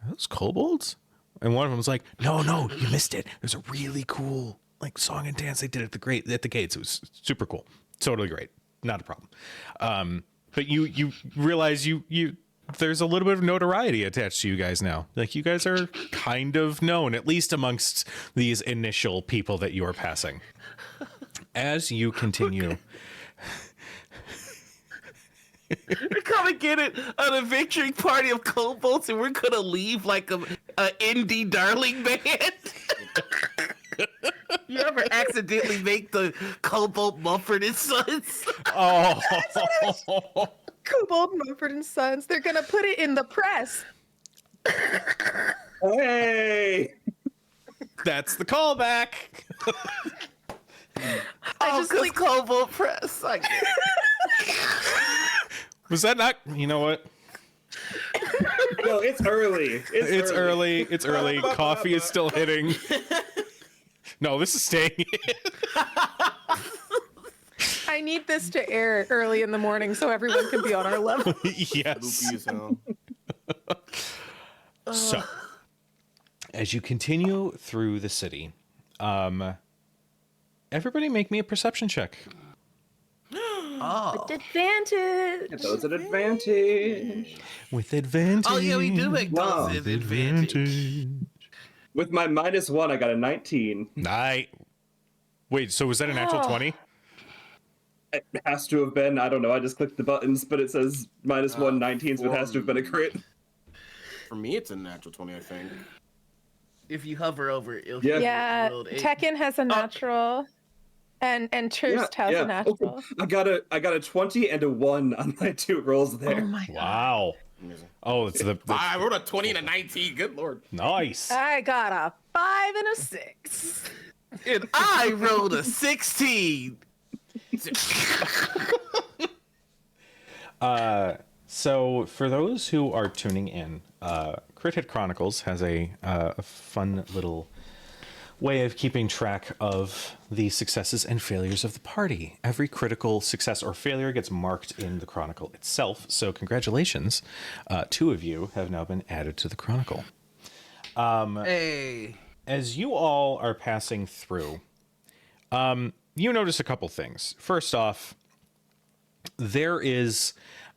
"Are those kobolds?" And one of them's like, "No, you missed it. There's a really cool like song and dance they did at the gates. It was super cool, totally great, not a problem." But you realize you there's a little bit of notoriety attached to you guys now. Like, you guys are kind of known, at least amongst these initial people that you are passing. As you continue, We're gonna get it on a victory party of kobolds, and we're gonna leave like a indie darling band. You ever accidentally make the Kobold Mumford and Sons? oh, Kobold, Mumford and Sons. They're gonna put it in the press. Hey! that's the callback. I just like Kobold Press. I get it. Was that not? You know what? No, it's early. It's early. It's early. Coffee is still hitting. No, this is staying in. I need this to air early in the morning so everyone can be on our level. Yes. Loopy as hell. So, as you continue through the city, everybody make me a perception check. Oh. Advantage. Those an advantage. With advantage. Oh yeah, we do make Wow. those as advantage. With my -1, I got a 19. Wait, so was that an actual 20? It has to have been. I don't know. I just clicked the buttons, but it says -1, 19, so it has to have been a crit. For me, it's a natural 20, I think. If you hover over it, it'll Yeah. Yeah, rolled eight. Tekken has a natural, And Troost has a Oh, natural. I got a 20 and a 1 on my 2 rolls there. Oh my god. Wow. Oh, it's the I rolled a 20 and a 19. Good lord. nice. I got a 5 and a 6. And I rolled a 16. So, for those who are tuning in, Crit Hit Chronicles has a fun little way of keeping track of the successes and failures of the party. Every critical success or failure gets marked in the Chronicle itself. So, congratulations. 2 of you have now been added to the Chronicle. Hey. As you all are passing through, you notice a couple things. First off, there is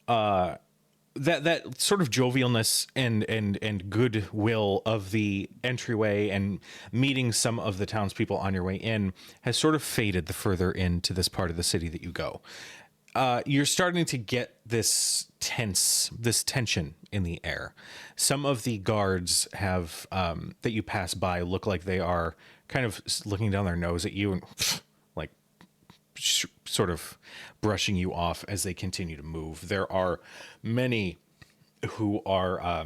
that sort of jovialness and goodwill of the entryway and meeting some of the townspeople on your way in has sort of faded the further into this part of the city that you go. You're starting to get this tension in the air. Some of the guards have that you pass by look like they are kind of looking down their nose at you and like sort of brushing you off as they continue to move. There are many who are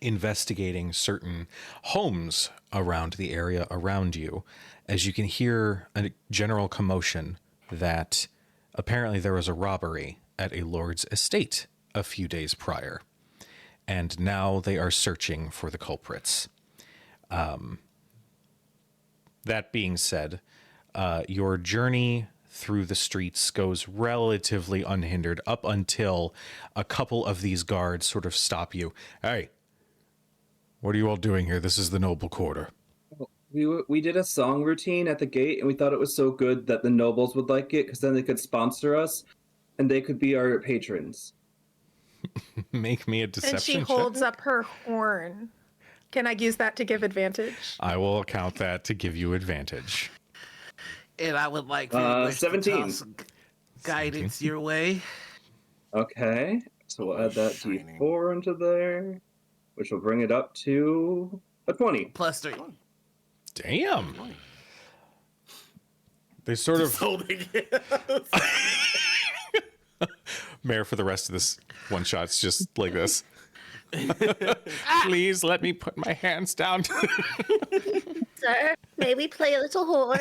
investigating certain homes around the area around you, as you can hear a general commotion that apparently there was a robbery at a lord's estate a few days prior, and now they are searching for the culprits. That being said, your journey through the streets goes relatively unhindered up until a couple of these guards sort of stop you. Hey, what are you all doing here? This is the noble quarter. We did a song routine at the gate, and we thought it was so good that the nobles would like it, because then they could sponsor us, and they could be our patrons. Make me a And deception she check. holds up her horn. Can I use that to give advantage? I will count that to give you advantage. And I would like for you 17. to toss guidance your way. Okay, so we'll add that D4 into there, which will bring it up to a 20. Plus 3. Damn. They sort of Holding it. Mayor for the rest of this one shot. It's just like this. Please let me put my hands down. Sir, may we play a little horn?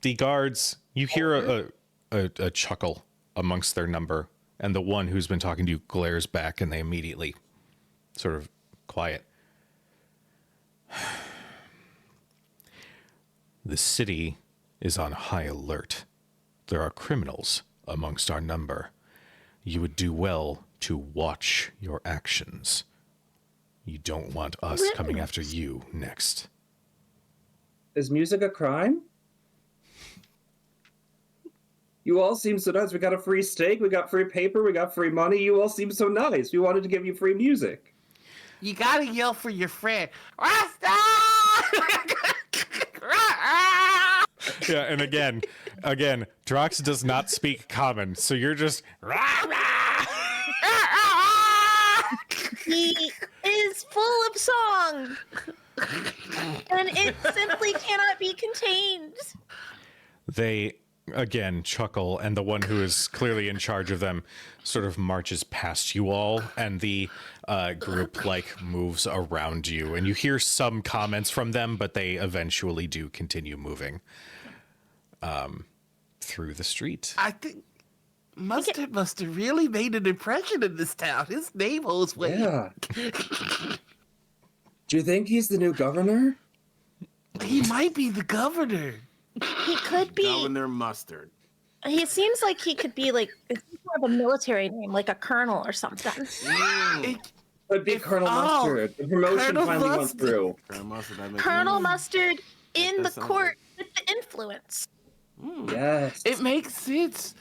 The guards, you hear a chuckle amongst their number, and the one who's been talking to you glares back, and they immediately sort of quiet. The city is on high alert. There are criminals amongst our number. You would do well to watch your actions. You don't want us coming after you next. Is music a crime? You all seem so nice. We got a free steak, we got free paper, we got free money. You all seem so nice. We wanted to give you free music. You gotta yell for your friend. Rasta! Yeah, and again, Drox does not speak common, so you're just He is full of song, and it simply cannot be contained. They again chuckle, and the one who is clearly in charge of them sort of marches past you all, and the group like moves around you, and you hear some comments from them, but they eventually do continue moving through the street. I think Mustard must have really made an impression in this town. His name holds weight. Yeah. Do you think he's the new governor? He might be the governor. He could be. Governor Mustard. He seems like he could be like it's more of a military name, like a colonel or something. Could be Colonel Mustard. The promotion Colonel finally went Mustard. through. Colonel Mustard. That makes Colonel sense. Mustard in the That sounds court with the influence. Yes. It makes sense.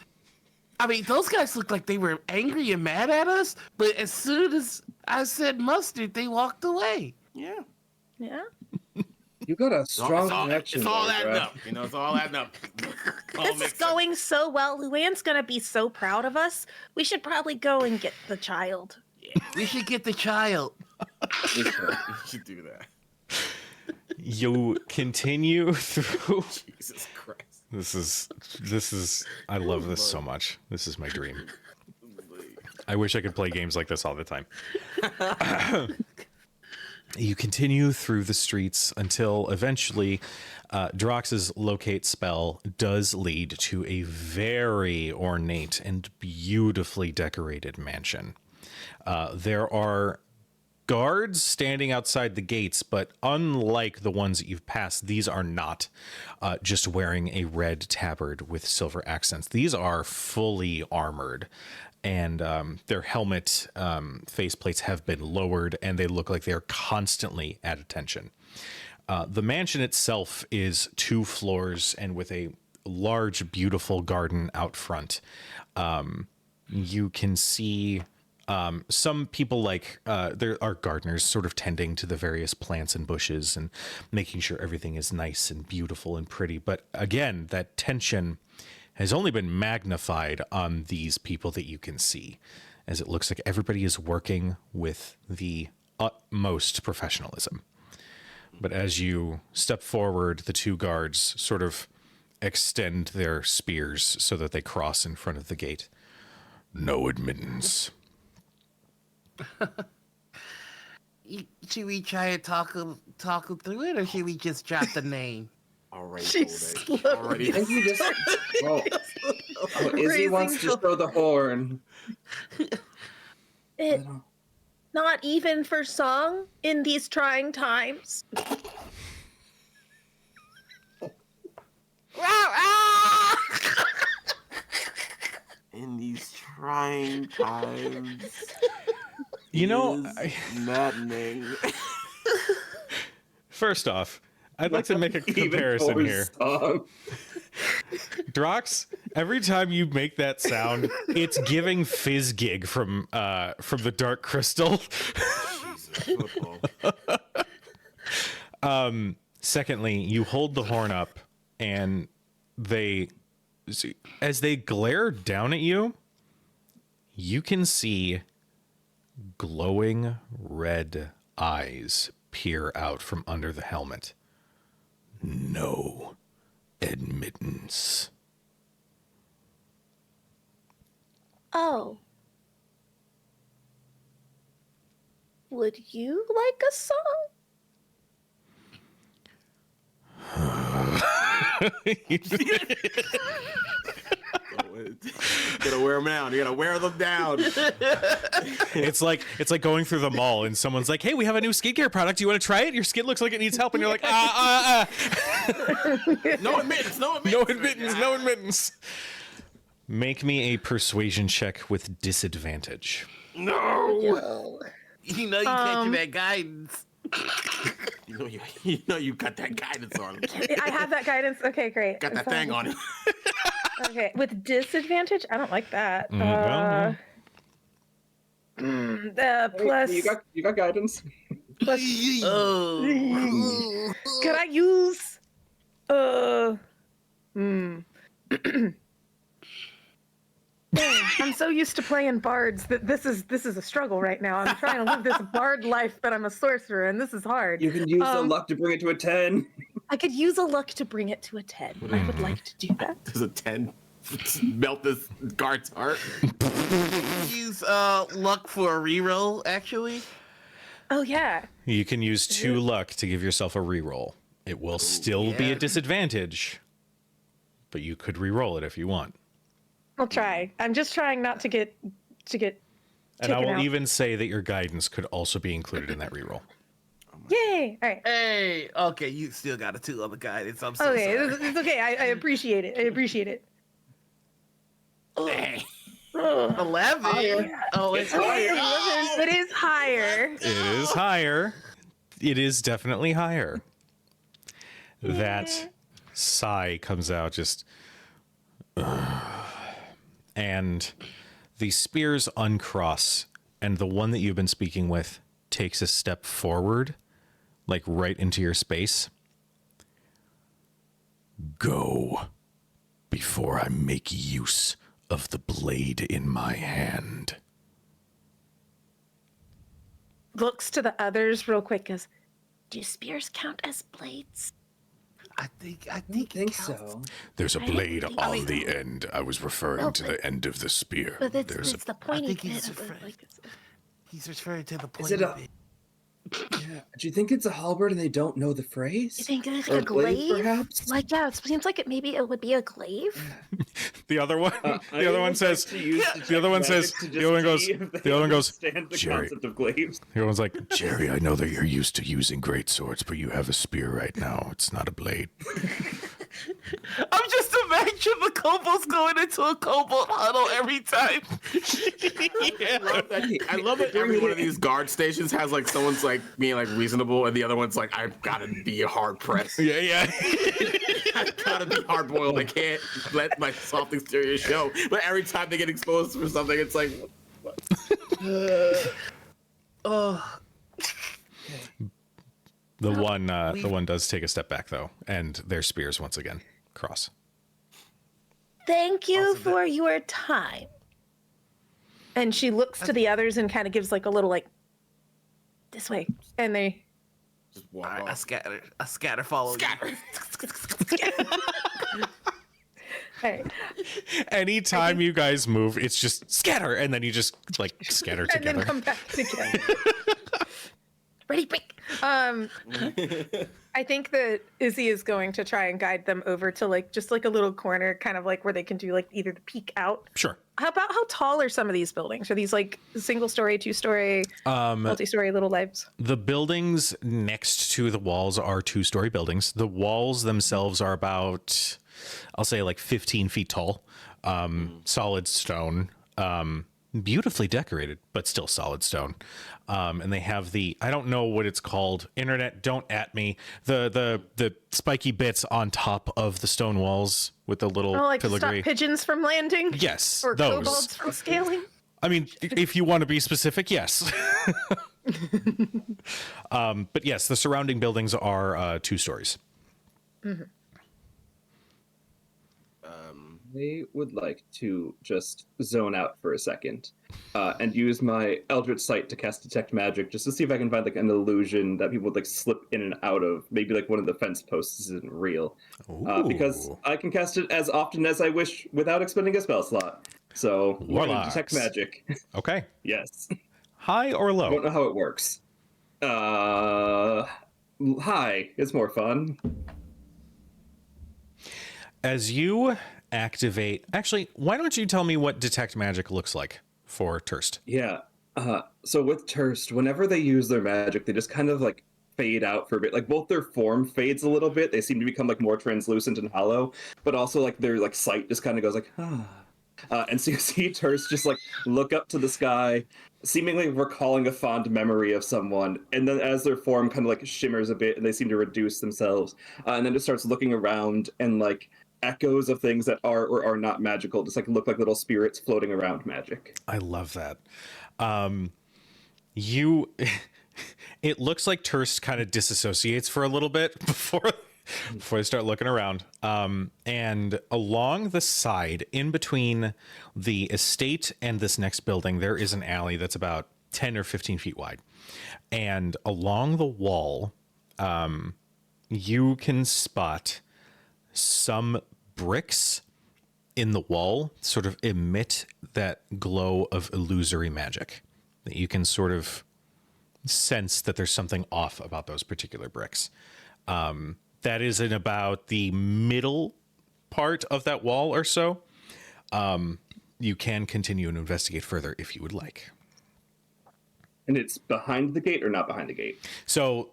I mean, those guys looked like they were angry and mad at us, but as soon as I said mustard, they walked away. Yeah. Yeah. You got a strong It's all connection. adding there, up. You know, it's all adding up. All This is makes sense. going so well. Luann's gonna be so proud of us. We should probably go and get the child. We should get the child. You should do that. You continue through. Jesus Christ. This is. I love this so much. This is my dream. I wish I could play games like this all the time. You continue through the streets until eventually Drox's locate spell does lead to a very ornate and beautifully decorated mansion. There are guards standing outside the gates, but unlike the ones that you've passed, these are not just wearing a red tabard with silver accents. These are fully armored, and their helmet faceplates have been lowered, and they look like they're constantly at attention. The mansion itself is 2 floors and with a large, beautiful garden out front. You can see some people there are gardeners sort of tending to the various plants and bushes and making sure everything is nice and beautiful and pretty. But again, that tension has only been magnified on these people that you can see, as it looks like everybody is working with the utmost professionalism. But as you step forward, the 2 guards sort of extend their spears so that they cross in front of the gate. No admittance. Should we try and talk him through it, or should we just drop the name? Already. She's Kobold, already. I think you just. Well, Izzy Raising wants to the- show the horn. It, not even for song in these trying times. In these trying times. You know, is maddening. first off, I'd like to make a Even comparison for here. song. Drox, every time you make that sound, it's giving Fizz Gig from the Dark Crystal. Jesus, football. Secondly, you hold the horn up, and as they glare down at you, you can see glowing red eyes peer out from under the helmet. No admittance. Oh. Would you like a song? You gotta wear them down. You gotta wear them down. It's like going through the mall and someone's like, "Hey, we have a new skincare product. Do you want to try it? Your skin looks like it needs help." And you're like, No admittance. No admittance. No admittance, no admittance. Make me a persuasion check with disadvantage. No. You know you catching that guidance. You know you got that guidance on. I have that guidance. Okay, great. Got that thing on it. Okay, with disadvantage, I don't like that. Well, Plus, You got guidance. Oh. could I use? I'm so used to playing bards that this is a struggle right now. I'm trying to live this bard life, but I'm a sorcerer, and this is hard. You can use the luck to bring it to a 10. I could use a luck to bring it to a 10. I would like to do that. Does a 10 melt this guard's heart? Use luck for a reroll, actually. Oh yeah. you can use 2 luck to give yourself a reroll. It will still be yeah. a disadvantage, but you could reroll it if you want. I'll try. I'm just trying not to get And I taken will out. even say that your guidance could also be included in that reroll. Yay! All right. Hey, okay, you still got a 2 on the guidance. I'm so Okay, sorry. it's okay. I appreciate it. I appreciate it. 11. Higher. Oh, it's higher. It is higher. It is higher. It is definitely higher. That sigh comes out just. And the spears uncross, and the one that you've been speaking with takes a step forward, like right into your space. Go before I make use of the blade in my hand. Looks to the others real quick. Goes, Do spears count as blades? I think I it think counts. so. There's a I don't blade think on so. the end. I was referring No, to but- the end of the spear. But There's it's the I pointy think bit he's of it. referring. Like, He's referring to the Is pointy it a- bit. Yeah. Do you think it's a halberd and they don't know the phrase? you think it's Or like a glaive? perhaps? Like, yeah, it seems like maybe it would be a glaive. The other one, I the other would one says, like to use the other one detect says, magic to the other one just goes, see if they the other one goes, understand the Jerry. concept of glaives. the other one's like, Jerry, I know that you're used to using great swords, but you have a spear right now. It's not a blade. I'm just imagining the kobolds going into a kobold huddle every time. I love that every one of these guard stations has like someone's like being like reasonable, and the other one's like, I've got to be hard pressed. yeah. I've got to be hard boiled. I can't let my soft exterior show. But every time they get exposed for something, it's like, Oh, The one does take a step back though, and their spears once again cross. Thank you Also that- for your time. And she looks to the others and kind of gives like a little like This way. and they just all walk right, off. a scatter follow. Scatter. hey, Anytime you guys move, it's just scatter, and then you just like scatter and then together. come back together. Ready, break. I think that Izzy is going to try and guide them over to like just like a little corner, kind of like where they can do like either the peek out. Sure. How tall are some of these buildings? Are these like single story, 2-story, multi-story little lives? The buildings next to the walls are 2-story buildings. The walls themselves are about, I'll say, like 15 feet tall. Solid stone. Beautifully decorated, but still solid stone. And they have the, I don't know what it's called. Internet, don't at me. The spiky bits on top of the stone walls with the little Oh, like to stop filigree. pigeons from landing? Yes, Or those. kobolds from scaling? I mean, if you want to be specific, yes. But yes, the surrounding buildings are 2 stories. I would like to just zone out for a second and use my Eldritch Sight to cast Detect Magic just to see if I can find like an illusion that people would like slip in and out of. Maybe like one of the fence posts isn't real. Because Ooh. I can cast it as often as I wish without expending a spell slot. So, we're gonna Detect Warlocks. Magic. Okay. Yes. High or I don't low? know how it works. Hi. It's more fun. As you activate, actually, why don't you tell me what Detect Magic looks like for Turst? Yeah. So with Turst, whenever they use their magic, they just kind of like fade out for a bit. Like both their form fades a little bit. They seem to become like more translucent and hollow, but also like their like sight just kind of goes like, ah. And so you see Turst just like look up to the sky, seemingly recalling a fond memory of someone. And then as their form kind of like shimmers a bit and they seem to reduce themselves, and then just starts looking around and like echoes of things that are or are not magical just like look like little spirits floating around magic. I love that. It looks like Turst kind of disassociates for a little bit before they start looking around. And along the side, in between the estate and this next building, there is an alley that's about 10 or 15 feet wide. And along the wall, you can spot some bricks in the wall sort of emit that glow of illusory magic that you can sort of sense that there's something off about those particular bricks. That is in about the middle part of that wall or so. You can continue and investigate further if you would like. And it's behind the gate or not behind the gate? So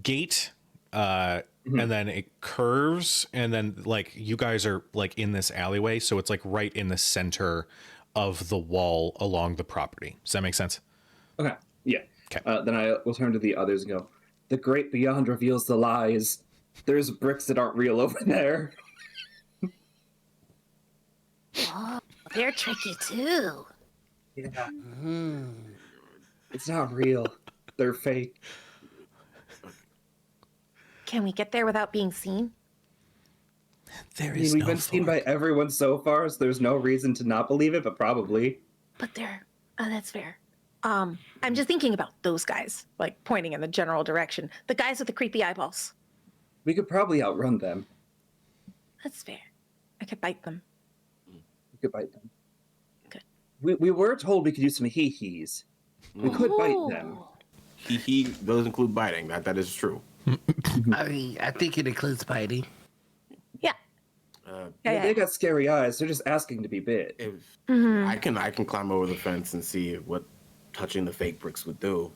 gate, and then it curves, and then like you guys are like in this alleyway, so it's like right in the center of the wall along the property. Does that make sense? Okay, yeah. Okay. Then I will turn to the others and go, the great beyond reveals the lies. There's bricks that aren't real over there. Oh, they're tricky too. Yeah. It's not real. They're fake. Can we get there without being seen? There I mean, is we've no been seen by fork. everyone so far, so there's no reason to not believe it, but probably. But they're. Oh, that's fair. I'm just thinking about those guys, like pointing in the general direction. The guys with the creepy eyeballs. We could probably outrun them. That's fair. I could bite them. We could bite them. Good. We were told we could use some hee-hees. We could bite them. He those include biting. That is true. I mean, I think it includes biting. Yeah. They got scary eyes. They're just asking to be bit. If Mm-hmm. I can climb over the fence and see what touching the fake bricks would do.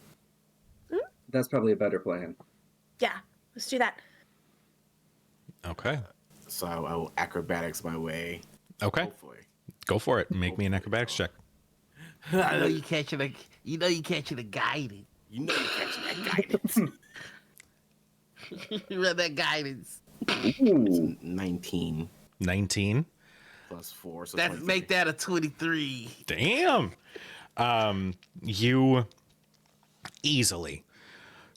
That's probably a better plan. Yeah. Let's do that. Okay. So I will acrobatics my way. Okay. Hopefully. Go for it. Make me an acrobatics check. I know you catching the guidance. You know you're catching that guidance. You read that guidance. Ooh. 19 19. plus 4. So That 23. make that a 23. Damn. You easily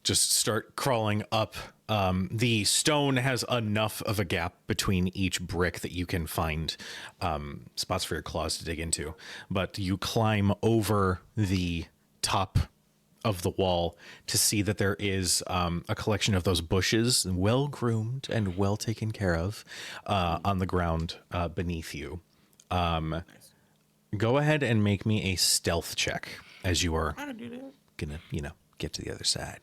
just start crawling up. The stone has enough of a gap between each brick that you can find spots for your claws to dig into. But you climb over the top of the wall to see that there is a collection of those bushes, well groomed and well taken care of, on the ground beneath you. Go ahead and make me a stealth check as you are gonna, get to the other side.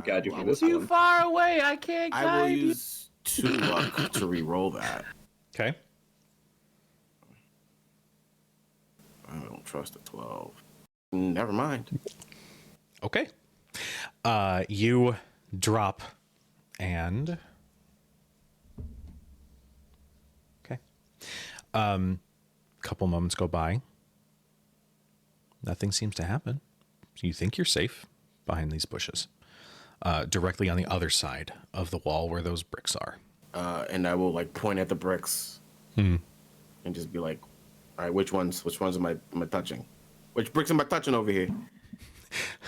Guide you for this Too one. far away. I can't I will guide you. use 2 luck to re-roll that. Okay. I don't trust a 12. Never mind. Okay. You drop and okay. Couple moments go by. Nothing seems to happen. You think you're safe behind these bushes. Directly on the other side of the wall where those bricks are. And I will like point at the bricks and just be like, all right, which ones am I touching? Which bricks am I touching over here?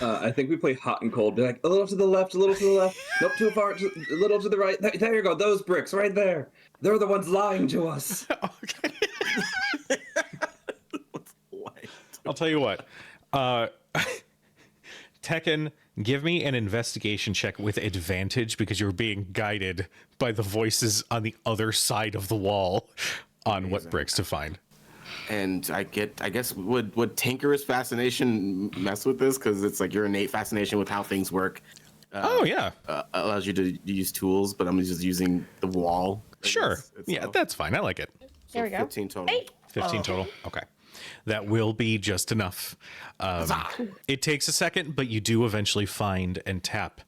I think we play hot and cold. Be like, a little to the left, a little to the left. Nope, too far, a little to the right. There you go, those bricks right there. They're the ones lying to us. I'll tell you what. Tekken, give me an investigation check with advantage because you're being guided by the voices on the other side of the wall on what bricks to find. And I guess, would Tinker's fascination mess with this? Because it's like your innate fascination with how things work. Oh, yeah. Allows you to use tools, but I'm just using the wall. Sure. Yeah, that's fine. I like it. There we go. 15 total. Hey. 15 total. Okay. That will be just enough. It takes a second, but you do eventually find and tap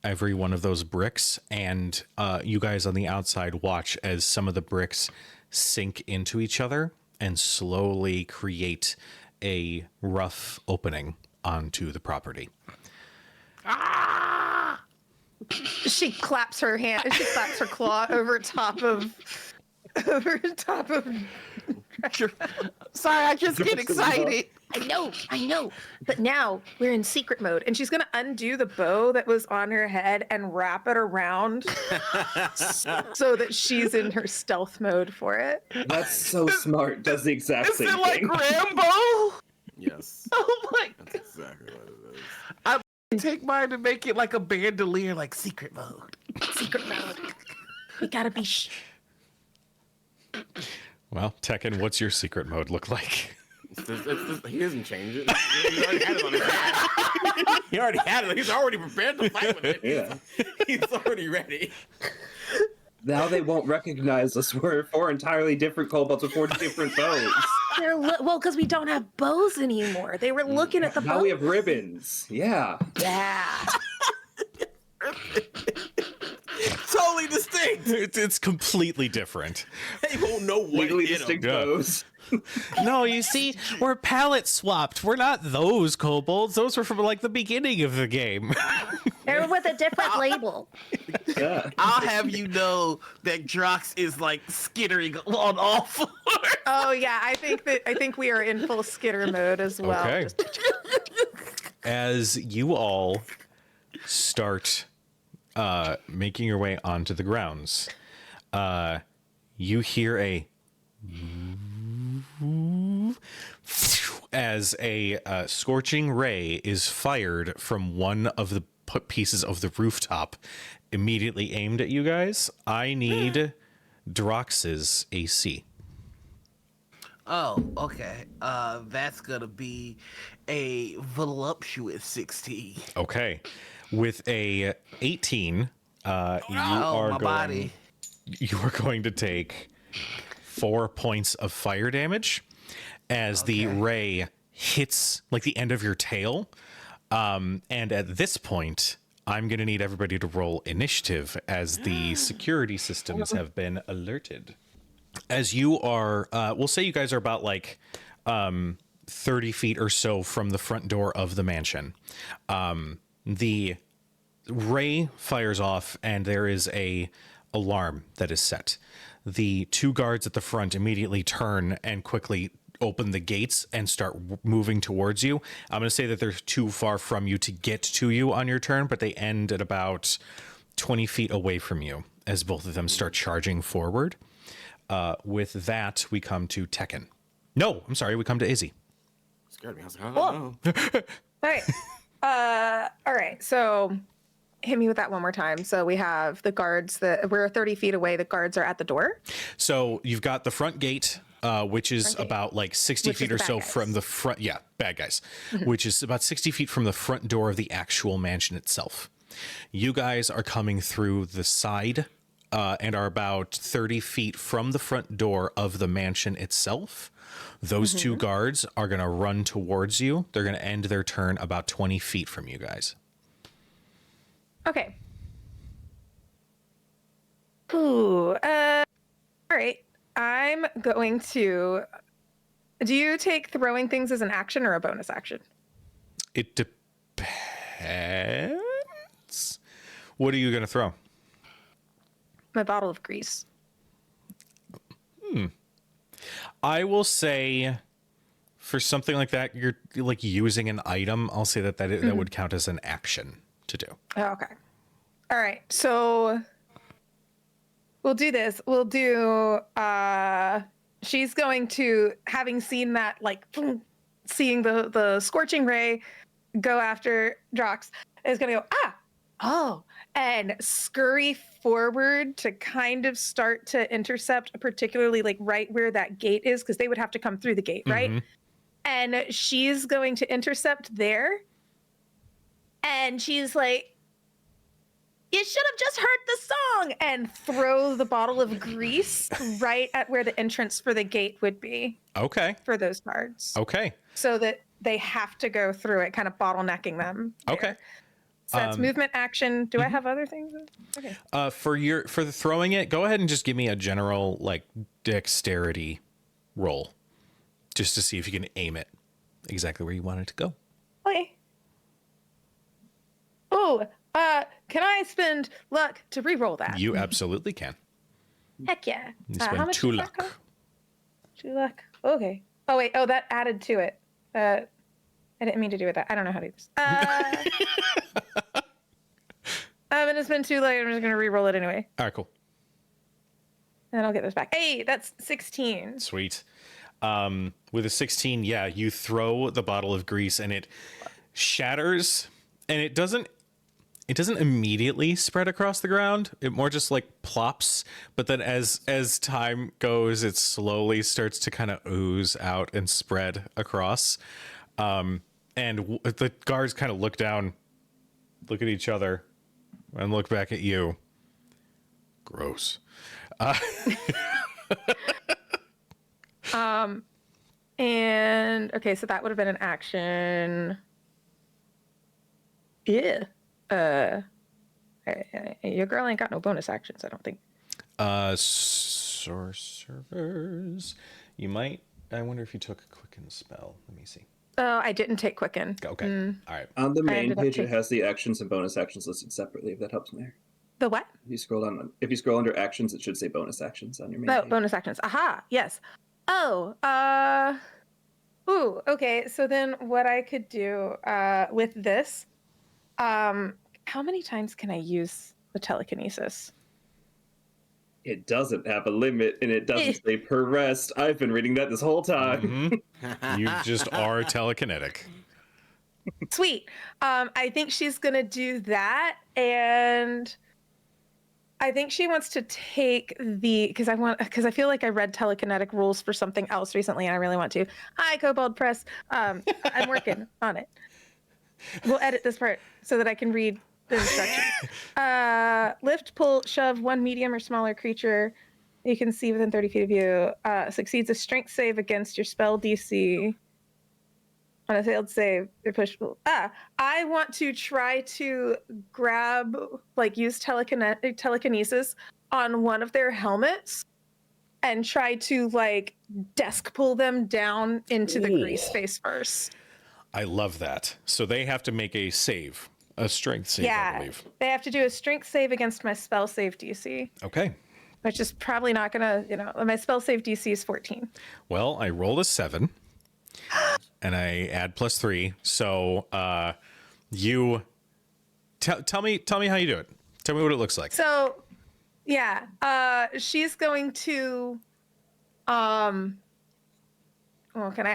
every one of those bricks. And you guys on the outside watch as some of the bricks sink into each other and slowly create a rough opening onto the property. She claps her hand. She claps her claw over top of. Sorry, I just get excited. I know. But now we're in secret mode, and she's gonna undo the bow that was on her head and wrap it around so that she's in her stealth mode for it. That's so smart. Does the exact Is same it like thing. Rambo? Yes. Oh my That's god. exactly what it is. Take mine to make it like a bandolier, like secret mode. Secret mode. We gotta be. Well, Tekken, what's your secret mode look like? He doesn't change it. He already had it on his head. He already had it. He's already prepared to fight with it. Yeah. He's already ready. Now they won't recognize us. We're 4 entirely different kobolds with 4 different bows. Well, because we don't have bows anymore. They were looking at the Now bow. we have ribbons. Yeah. Yeah. Totally distinct. It's completely different. They won't know what Legally hit distinct Yeah. bows. No, you see, we're palette swapped. We're not those kobolds. Those were from like the beginning of the game. They're with a different label. Yeah. I'll have you know that Drox is like skittering on all fours. Oh yeah, I think we are in full skitter mode as well. Okay. Just- As you all start making your way onto the grounds, you hear a as a scorching ray is fired from one of the pieces of the rooftop immediately aimed at you guys. I need Drox's AC. Oh, okay. That's gonna be a voluptuous 16. Okay. With a 18, you Oh, are my body. you are going to take 4 points of fire damage as the ray hits like the end of your tail. And at this point, I'm going to need everybody to roll initiative as the security systems have been alerted. As you are, we'll say you guys are about like 30 feet or so from the front door of the mansion. The ray fires off and there is a alarm that is set. The 2 guards at the front immediately turn and quickly open the gates and start moving towards you. I'm going to say that they're too far from you to get to you on your turn, but they end at about 20 feet away from you as both of them start charging forward. With that, we come to Tekken. No, I'm sorry, we come to Izzy. Scared me. I was like, oh, no. All right. All right. So hit me with that one more time. So we have the guards that we're 30 feet away. The guards are at the door. So you've got the front gate, which is about like 60 feet or so from the front. Yeah, bad guys, which is about 60 feet from the front door of the actual mansion itself. You guys are coming through the side and are about 30 feet from the front door of the mansion itself. Those 2 guards are going to run towards you. They're going to end their turn about 20 feet from you guys. Okay. Ooh. All right. I'm going to. Do you take throwing things as an action or a bonus action? It depends. What are you going to throw? My bottle of grease. I will say for something like that, you're like using an item. I'll say that that would count as an action to do. Oh, okay. All right. So we'll do this. We'll do she's going to, having seen that, like seeing the scorching ray go after Drox, is gonna go, and scurry forward to kind of start to intercept, particularly like right where that gate is, because they would have to come through the gate, right? And she's going to intercept there. And she's like, you should have just heard the song, and throw the bottle of grease right at where the entrance for the gate would be. Okay. For those guards. Okay. So that they have to go through it, kind of bottlenecking them. There. Okay. So that's movement, action. Do I have other things? Okay. For the throwing it, go ahead and just give me a general like dexterity roll, just to see if you can aim it exactly where you want it to go. Okay. Oh, can I spend luck to re-roll that? You absolutely can. Heck yeah. You How spend much 2 does that luck. cost? 2 luck. Okay. Oh wait. Oh, that added to it. I didn't mean to do with that. I don't know how to do this. I'm gonna spend 2 luck. I'm just gonna re-roll it anyway. All right, cool. And I'll get this back. Hey, that's 16. Sweet. With a 16, yeah, you throw the bottle of grease and it shatters, and it doesn't immediately spread across the ground. It more just like plops, but then as time goes, it slowly starts to kind of ooze out and spread across. And the guards kind of look down, look at each other, and look back at you. Gross. And okay, so that would have been an action. Yeah. Your girl ain't got no bonus actions, I don't think. Sorcerers. You might. I wonder if you took a quicken spell. Let me see. Oh, I didn't take quicken. Okay. All right. On the main ended up page, it taking- has the actions and bonus actions listed separately, if that helps, Mayor. The what? If you scroll under actions, it should say bonus actions on your main Oh, page. bonus actions. Aha, yes. Oh, ooh, okay. So then what I could do with this, how many times can I use the telekinesis? It doesn't have a limit, and it doesn't say per rest. I've been reading that this whole time. You just are telekinetic. Sweet. I think she's gonna do that, and I think she wants to take because I feel like I read telekinetic rules for something else recently, and I really want to. Hi, Kobold Press. I'm working on it. We'll edit this part so that I can read the instructions. Lift, pull, shove one medium or smaller creature you can see within 30 feet of you. Succeeds a strength save against your spell DC. On a failed save, you're pushed. I want to try to grab, use telekinesis on one of their helmets and try to, desk pull them down into the grease face first. I love that. So they have to make a save, a strength save, I believe. They have to do a strength save against my spell save DC. Okay. Which is probably not going to, my spell save DC is 14. Well, I rolled a 7. And I add +3. So you tell me how you do it. Tell me what it looks like. So she's going to well, can I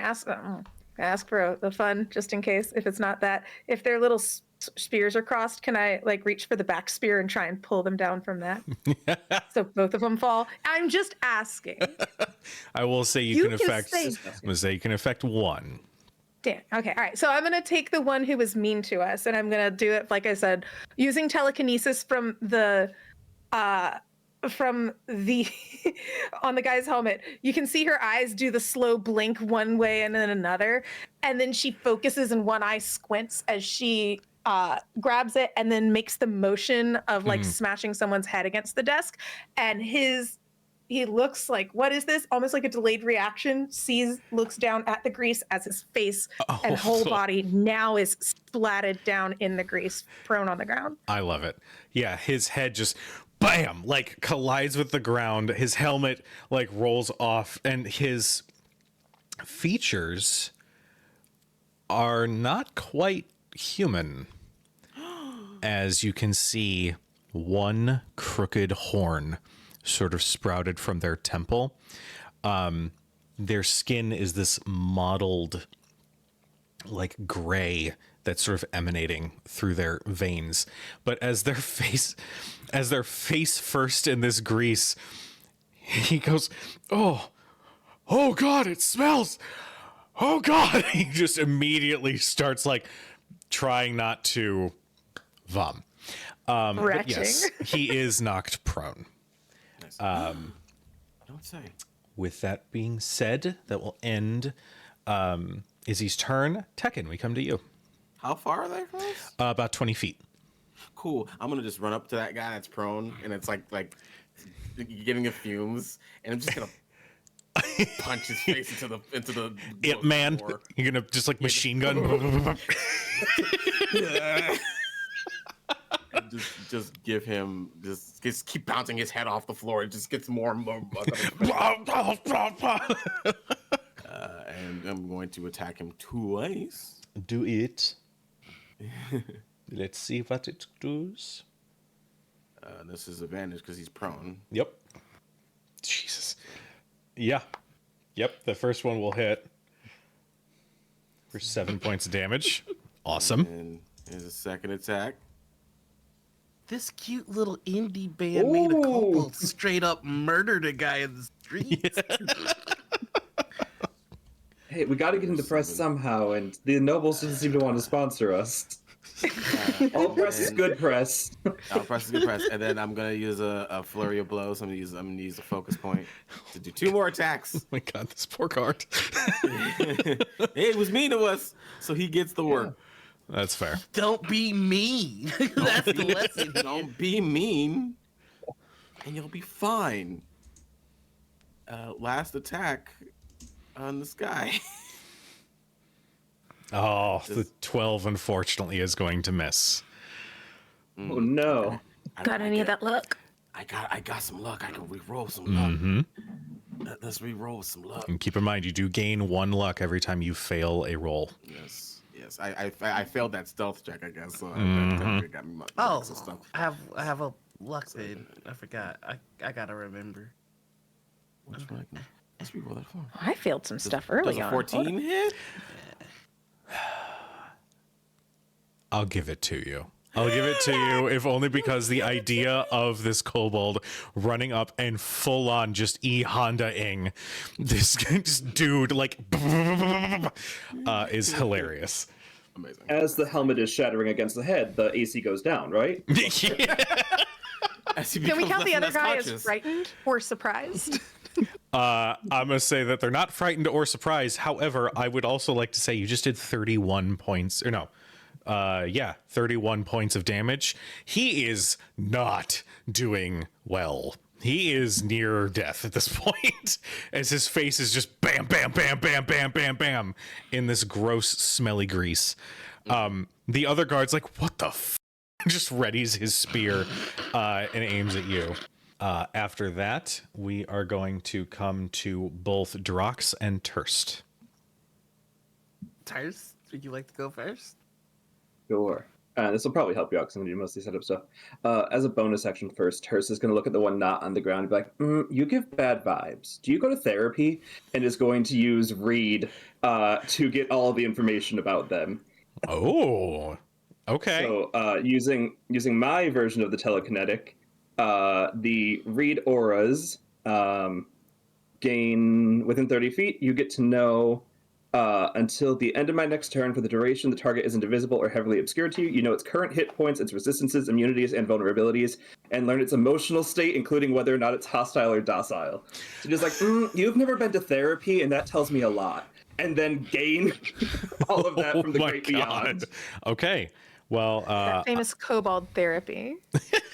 ask for the fun just in case if it's not that, if their little spears are crossed, can I reach for the back spear and try and pull them down from that? So both of them fall. I'm just asking. I will say you can affect. I'm gonna say you can affect one. Damn. Okay. All right. So I'm gonna take the one who was mean to us, and I'm gonna do it, like I said, using telekinesis from the on the guy's helmet. You can see her eyes do the slow blink one way and then another, and then she focuses and one eye squints as she grabs it and then makes the motion of smashing someone's head against the desk. And he looks like, what is this? Almost like a delayed reaction. Looks down at the grease as his face and whole body now is splatted down in the grease, prone on the ground. I love it. Yeah, his head just bam, collides with the ground. His helmet rolls off, and his features are not quite human. As you can see, one crooked horn sort of sprouted from their temple. Their skin is this mottled gray that's sort of emanating through their veins. But as their face first in this grease, he goes, oh God, it smells. Oh God. He just immediately starts trying not to vom. But yes, he is knocked prone. Don't say. With that being said, that will end Izzy's turn. Tekken, we come to you. How far are they from us? About 20 feet. Cool. I'm gonna just run up to that guy that's prone, and it's like getting the fumes, and I'm just gonna punch his face into the It man. Door. You're gonna just machine gun. And just give him just keep bouncing his head off the floor. It just gets more and more. And I'm going to attack him twice. Do it. Let's see what it does. This is advantage because he's prone. Yep. Jesus. Yeah. Yep. The first one will hit for 7 points of damage. Awesome. And here's a second attack. This cute little indie band made a kobold straight up murdered a guy in the streets. Yeah. Hey, we got to get into press somehow, and the nobles doesn't seem to want to sponsor us. All press is good press. All press is good press, and then I'm gonna use a flurry of blows. I'm gonna use a focus point to do 2 more attacks. Oh my God, this poor card. Hey, it was mean to us, so he gets the work. That's fair. Don't be mean. That's the lesson. Don't be mean, and you'll be fine. Last attack on this guy. Oh, the 12 unfortunately is going to miss. Oh no! Got any of that luck? I got some luck. I can re-roll some luck. Let's re-roll some luck. And keep in mind, you do gain 1 luck every time you fail a roll. Yes. I failed that stealth check, I guess. So that got me Oh, I have a Luxin. I forgot. I gotta remember. What's right now? Let's be roll that far. I failed some stuff early Does a on. 14 hit? I'll give it to you. I'll give it to you, if only because the idea of this kobold running up and full on just Honda-ing this dude like is hilarious. Amazing. As the helmet is shattering against the head, the AC goes down, right? As he Can we becomes count the less other and less guy as conscious. frightened or surprised? I'm gonna say that they're not frightened or surprised. However, I would also like to say you just did 31 points, or no, 31 points of damage. He is not doing well. He is near death at this point, as his face is just bam, bam, bam, bam, bam, bam, bam, in this gross, smelly grease. The other guard's like, what the f-? Just readies his spear and aims at you. After that, we are going to come to both Drox and Turst. Tyrus, would you like to go first? Sure. This will probably help you out because I'm going to do mostly setup stuff. As a bonus action first, Hearst is going to look at the one not on the ground and be like, you give bad vibes. Do you go to therapy? And is going to use Read to get all the information about them. Oh, okay. So using my version of the telekinetic, the Read auras gain within 30 feet. You get to know until the end of my next turn, for the duration the target is indivisible or heavily obscured to you. You know its current hit points, its resistances, immunities, and vulnerabilities, and learn its emotional state, including whether or not it's hostile or docile. So just like, you've never been to therapy, and that tells me a lot. And then gain all of that from the great beyond. Okay. Well, That famous kobold therapy.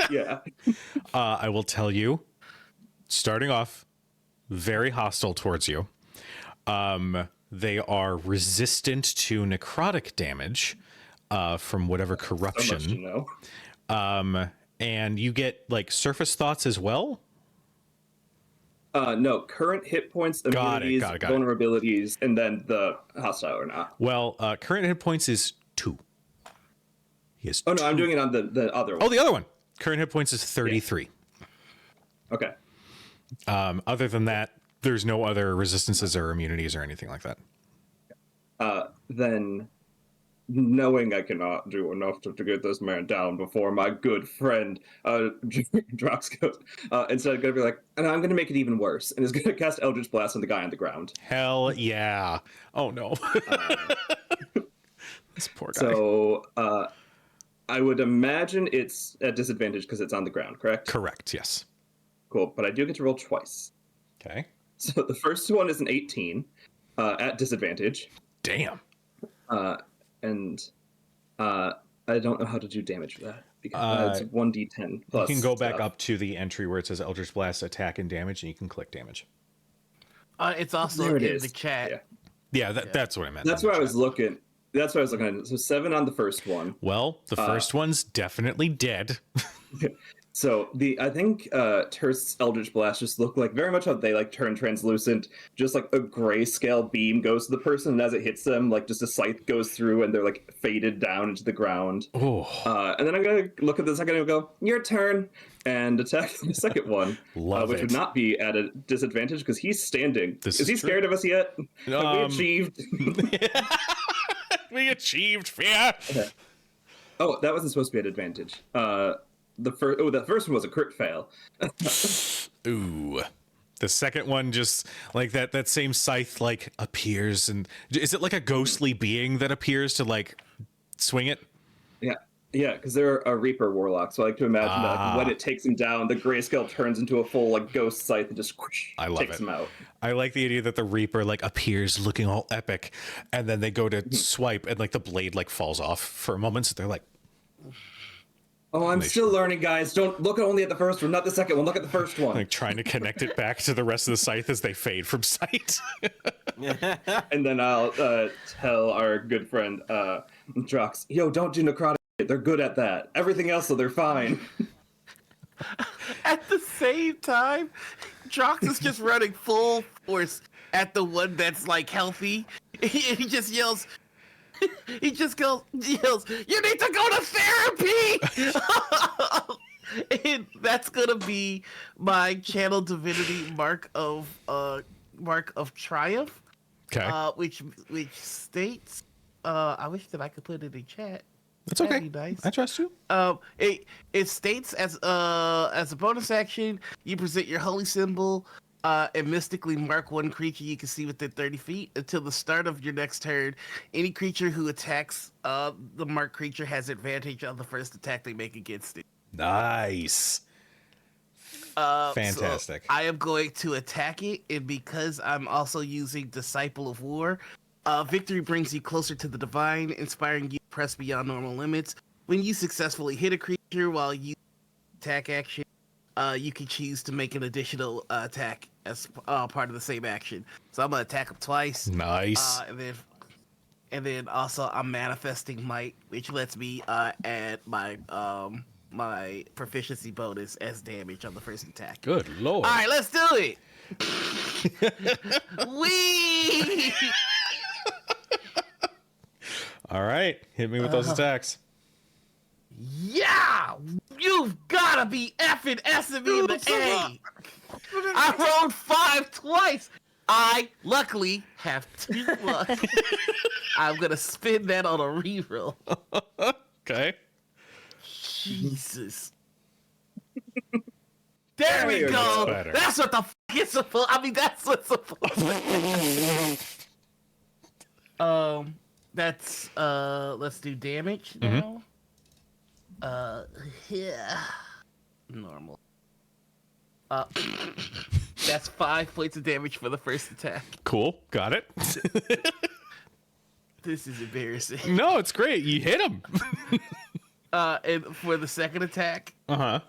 Yeah. I will tell you, starting off, very hostile towards you. They are resistant to necrotic damage from whatever corruption. So much to know. And you get like surface thoughts as well. No, current hit points, immunities, Got it. vulnerabilities, and then the hostile or not. Well, current hit points is 2. He has Oh no, two. I'm doing it on the other one. Oh, the other one. Current hit points is 33. Okay. Other than that, there's no other resistances or immunities or anything like that. Then, knowing I cannot do enough to get this man down before my good friend Drox goes, instead going to be like, and I'm going to make it even worse, and is going to cast Eldritch Blast on the guy on the ground. Hell yeah. Oh no. This poor guy. So, I would imagine it's at disadvantage because it's on the ground, correct? Correct, yes. Cool, but I do get to roll twice. Okay. So the first one is an 18 at disadvantage. Damn. And I don't know how to do damage for that because it's 1d10 plus. You can go back stuff. up to the entry where it says Eldritch Blast attack and damage, and you can click damage. It's also There it in is. the chat. Yeah, that's what I meant. That's in the where I was chat. looking. That's what I was looking at. So 7 on the first one. Well, the first one's definitely dead. So I think Turst's Eldritch Blast just look like very much how they like turn translucent. Just like a grayscale beam goes to the person, and as it hits them, like just a scythe goes through, and they're like faded down into the ground. Oh, And then I'm gonna look at the second and go, your turn, and attack the second one, Love which it. would not be at a disadvantage because he's standing. This is he is true. scared of us yet? Have we achieved? we achieved fear. Oh, that wasn't supposed to be an advantage. The first one was a crit fail. Ooh. The second one just like that same scythe like appears, and is it like a ghostly being that appears to like swing it? Yeah, because they're a Reaper warlock, so I like to imagine that like, when it takes him down, the grayscale turns into a full like ghost scythe and just whoosh, I love takes it. him out. I like the idea that the Reaper like appears looking all epic, and then they go to swipe, and like the blade like falls off for a moment. So they're like, Oh, I'm still learning, guys. Don't look only at the first one, not the second one. Look at the first one. like trying to connect it back to the rest of the scythe as they fade from sight. And then I'll tell our good friend Drox, yo, don't do necrotic. They're good at that. Everything else, though, they're fine. At the same time, Drox is just running full force at the one that's like healthy. He just yells. He just yells, "You need to go to therapy!" And that's gonna be my channel divinity mark of triumph. Okay. Which states, I wish that I could put it in chat. That's okay. That'd be nice. I trust you. It states as a bonus action, you present your holy symbol, and mystically mark one creature you can see within 30 feet until the start of your next turn. Any creature who attacks the marked creature has advantage on the first attack they make against it. Nice. Fantastic. So I am going to attack it, and because I'm also using Disciple of War, victory brings you closer to the divine, inspiring you to press beyond normal limits. When you successfully hit a creature while you attack action, you can choose to make an additional attack as part of the same action. So I'm gonna attack him twice. Nice. And then also I'm manifesting might, which lets me add my proficiency bonus as damage on the first attack. Good lord. All right, let's do it. Wee! All right. Hit me with those attacks. Yeah! You've gotta be effing S me in the A! I rolled 5 twice! I luckily have 2 luck. I'm gonna spin that on a reroll. Okay. Jesus. There we go! better. That's what the f it's supposed. I mean, that's what's supposed. That's let's do damage now. Yeah, normal. That's 5 points of damage for the first attack. Cool. Got it. This is embarrassing. No, it's great. You hit him. And for the second attack, Uh-huh.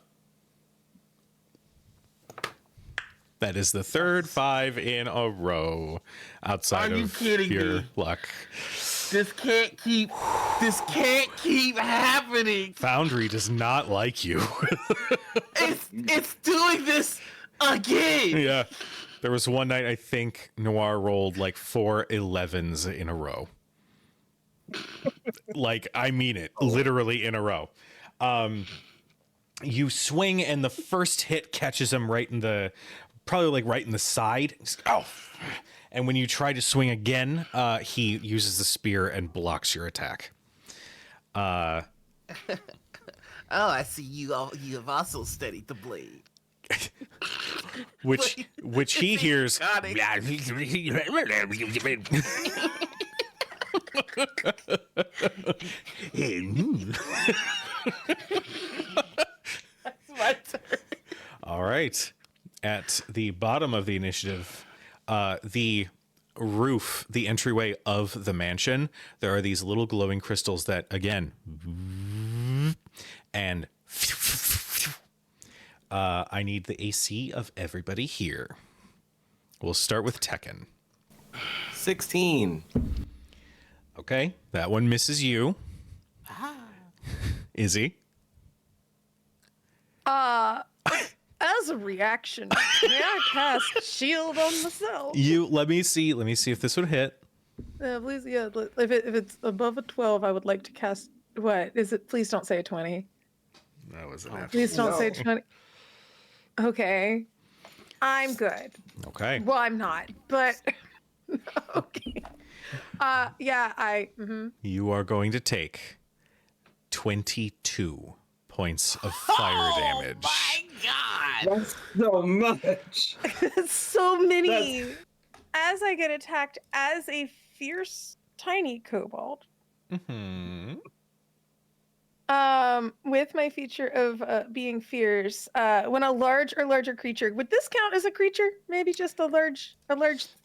That is the third 5 in a row outside Are you of kidding your me? luck. this can't keep happening. Foundry does not like you. It's doing this again. Yeah. There was one night I think Noir rolled like 4 11s in a row. Like, I mean it, literally in a row. You swing and the first hit catches him right in the, probably like right in the side. Oh. And when you try to swing again, he uses the spear and blocks your attack. Oh, I see you. You have also studied the blade. Which he hears. Got it. That's my turn. All right. At the bottom of the initiative, the roof, the entryway of the mansion, there are these little glowing crystals that, again, and I need the AC of everybody here. We'll start with Tekken. 16. Okay, that one misses you. Izzy. As a reaction, may I cast shield on myself? Let me see if this would hit. Please, yeah. If it's above a 12, I would like to cast. What is it? Please don't say a 20. That was an F. Please don't say 20. Okay, I'm good. Okay. Well, I'm not, but okay. Yeah, You are going to take 22 points of fire damage. My God. That's so much. so many. As I get attacked as a fierce, tiny kobold. With my feature of being fierce, when a large or larger creature, would this count as a creature? Maybe just a large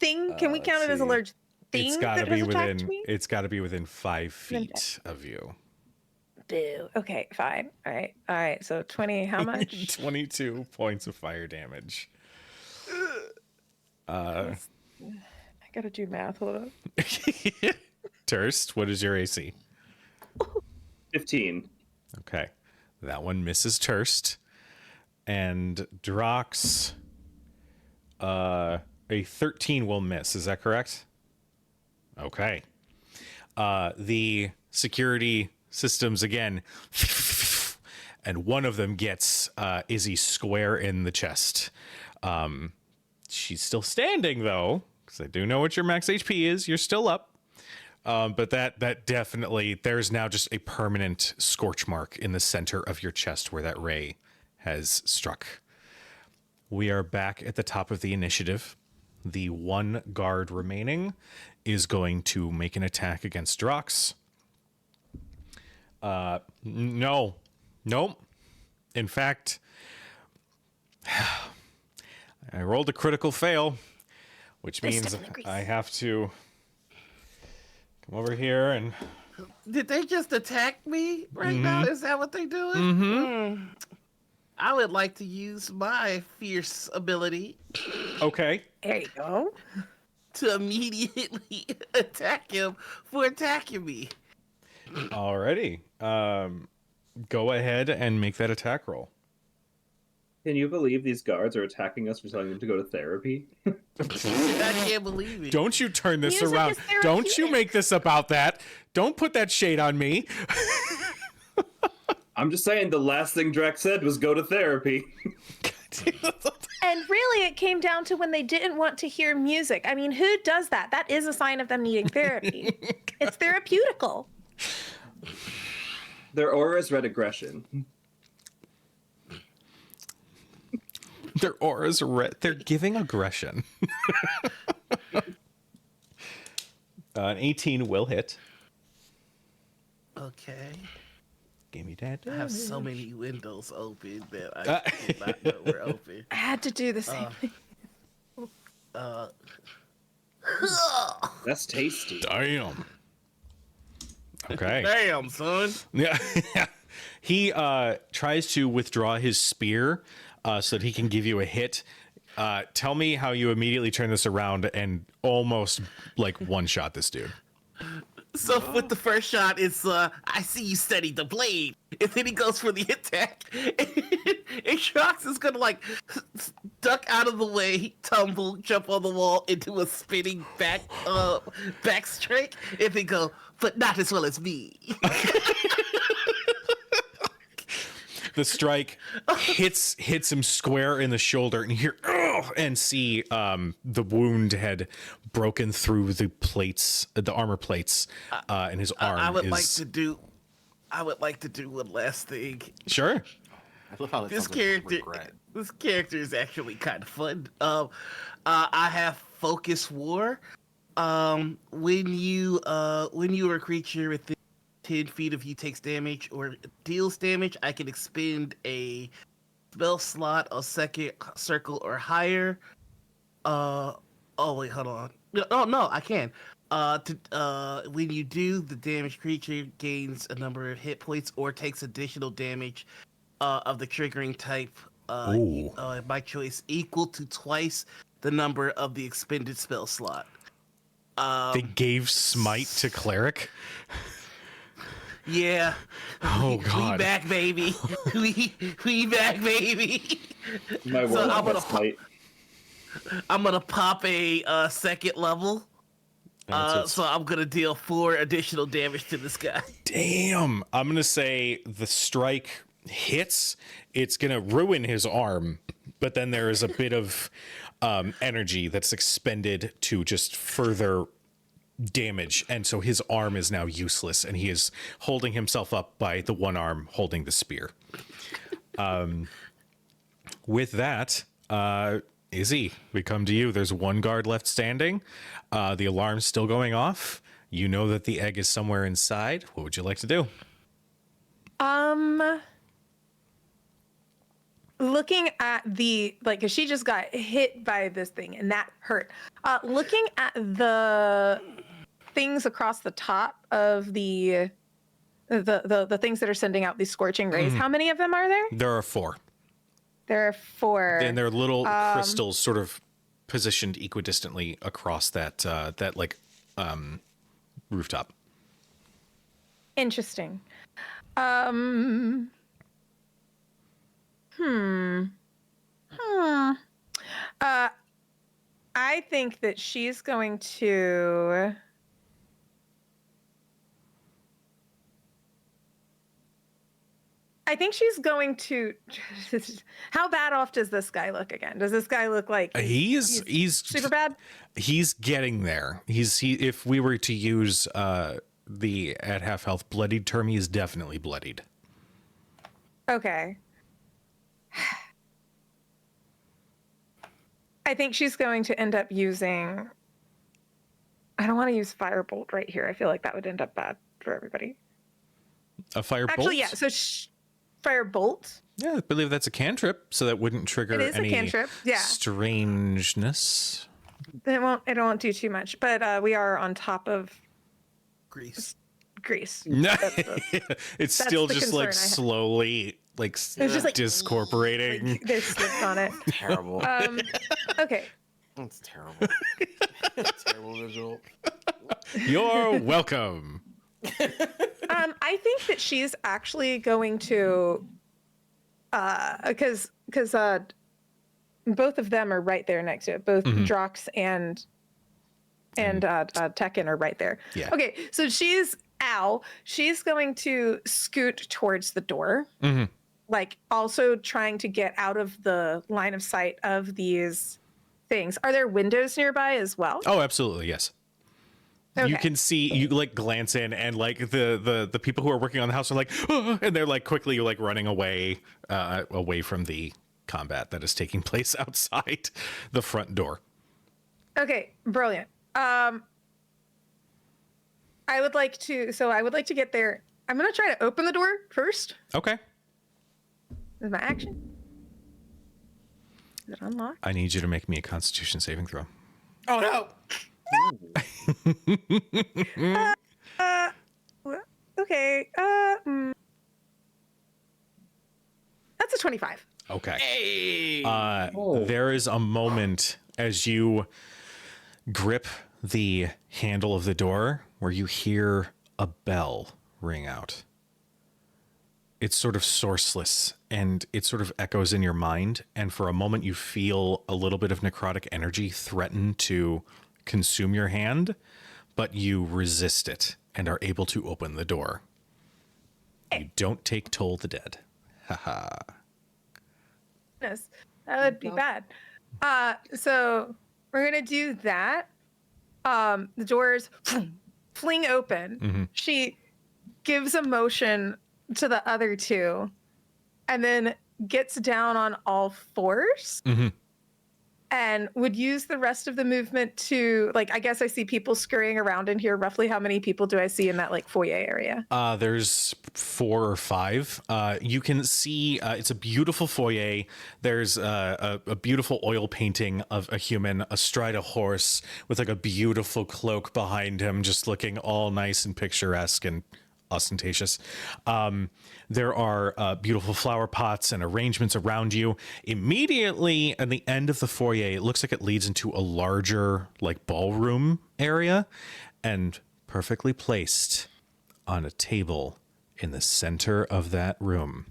thing? Can we count it as a large thing? It's got to that be has attacked within. me? It's got to be within 5 feet of you. Boo. Okay, fine. All right. So 20. How much? 22 points of fire damage. I gotta do math. Hold on. Turst, what is your AC? 15. Okay, that one misses Turst, and Drox. A 13 will miss. Is that correct? Okay. The security systems again and one of them gets Izzy square in the chest. She's still standing though, because I do know what your max HP is. You're still up. But that definitely, there's now just a permanent scorch mark in the center of your chest where that ray has struck. We are back at the top of the initiative. The one guard remaining is going to make an attack against Drox. No. Nope. In fact, I rolled a critical fail, which means I have to come over here and... Did they just attack me right now? Is that what they're doing? I would like to use my fierce ability Okay. There you go. to immediately attack him for attacking me. Alrighty. Go ahead and make that attack roll. Can you believe these guards are attacking us for telling them to go to therapy? I can't believe it. Don't you turn this Music around. is Don't you therapeutic. make this about that. Don't put that shade on me. I'm just saying the last thing Drax said was go to therapy. And really, it came down to when they didn't want to hear music. I mean, who does that? That is a sign of them needing therapy. It's therapeutical. Their auras read aggression. Their auras are red. They're giving aggression. An 18 will hit. Okay. Give me that. I have so many windows open that I did not know were open. I had to do the same thing. That's tasty. Damn. Okay. Damn, son. Yeah. He tries to withdraw his spear so that he can give you a hit. Tell me how you immediately turn this around and almost like one shot this dude. So with the first shot, it's I see you steady the blade, and then he goes for the attack, and Shox is gonna like duck out of the way, tumble, jump on the wall into a spinning back strike, and then go, but not as well as me. The strike hits him square in the shoulder, and you hear "Ugh!" and see the wound had broken through the plates, the armor plates, and his arm. I would is... like to do one last thing. Sure. I love how This sounds like character, regret. this character is actually kind of fun. I have Focus War. When you are a creature within 10 feet of you takes damage or deals damage, I can expend a spell slot a second circle or higher. Oh wait, hold on. No, I can. When you do, the damaged creature gains a number of hit points or takes additional damage of the triggering type by choice equal to twice the number of the expended spell slot. They gave smite to cleric. Yeah. Oh God. We back, baby. we back, baby. My So word I'm gonna fight. I'm gonna pop a second level. So I'm gonna deal 4 additional damage to this guy. Damn. I'm gonna say the strike hits. It's gonna ruin his arm, but then there is a bit of energy that's expended to just further damage, and so his arm is now useless, and he is holding himself up by the one arm holding the spear. With that, Izzy, we come to you. There's one guard left standing. The alarm's still going off. You know that the egg is somewhere inside. What would you like to do? Looking at the, like, 'cause she just got hit by this thing and that hurt. Looking at the things across the top of the things that are sending out these scorching rays, how many of them are there? There are 4. There are 4. And they're little crystals sort of positioned equidistantly across that rooftop. Interesting. I think that she's going to. I think she's going to. How bad off does this guy look again? Does this guy look like He's super bad? He's getting there. If we were to use the at half health bloodied term, he's definitely bloodied. Okay. I think she's going to end up using. I don't want to use firebolt right here. I feel like that would end up bad for everybody. A fire bolt? Actually, yeah. So firebolt. Yeah, I believe that's a cantrip, so that wouldn't trigger It is a any cantrip, yeah. strangeness. It won't do too much, but we are on top of Grease. grease. It's still the just like concern I have. slowly like It's just like discorporating. like, they slipped on it. Terrible. Okay. That's terrible. Terrible visual. You're welcome. I think that she's actually going to, because both of them are right there next to it. Both Drox and Tekken are right there. Yeah. Okay, so she's going to scoot towards the door, like also trying to get out of the line of sight of these things. Are there windows nearby as well? Oh, absolutely, yes. Okay. You can see, you like glance in, and like the people who are working on the house are like, "Ah," and they're like quickly like running away from the combat that is taking place outside the front door. Okay, brilliant. I would like to get there. I'm gonna try to open the door first. Okay. Is my action? Is it unlocked? I need you to make me a Constitution saving throw. Oh no! Okay. That's a 25. Okay. There is a moment as you grip the handle of the door where you hear a bell ring out. It's sort of sourceless and it sort of echoes in your mind. And for a moment, you feel a little bit of necrotic energy threaten to consume your hand, but you resist it and are able to open the door. You don't take Toll the Dead. Haha. Goodness, that would be bad. So we're gonna do that. The doors fling open. She gives a motion to the other two, and then gets down on all fours. And would use the rest of the movement to, like, I guess I see people scurrying around in here. Roughly how many people do I see in that, like, foyer area? There's 4 or 5. You can see it's a beautiful foyer. There's a beautiful oil painting of a human astride a horse with like a beautiful cloak behind him, just looking all nice and picturesque and ostentatious. There are beautiful flower pots and arrangements around you. Immediately at the end of the foyer, it looks like it leads into a larger like ballroom area, and perfectly placed on a table in the center of that room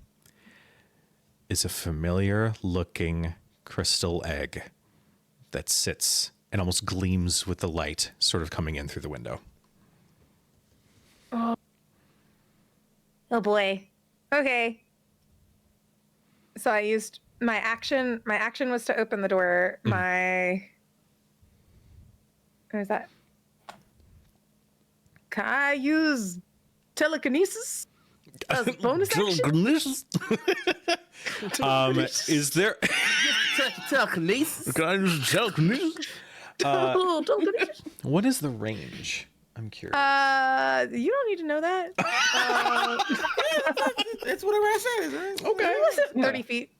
is a familiar looking crystal egg that sits and almost gleams with the light sort of coming in through the window. Oh boy. Okay. So I used my action. My action was to open the door. What is that? Can I use telekinesis as a bonus action? Is there Telekinesis. Can I use telekinesis? Telekinesis. What is the range? I'm curious. You don't need to know that. That's whatever I said, right? Okay. 30 feet.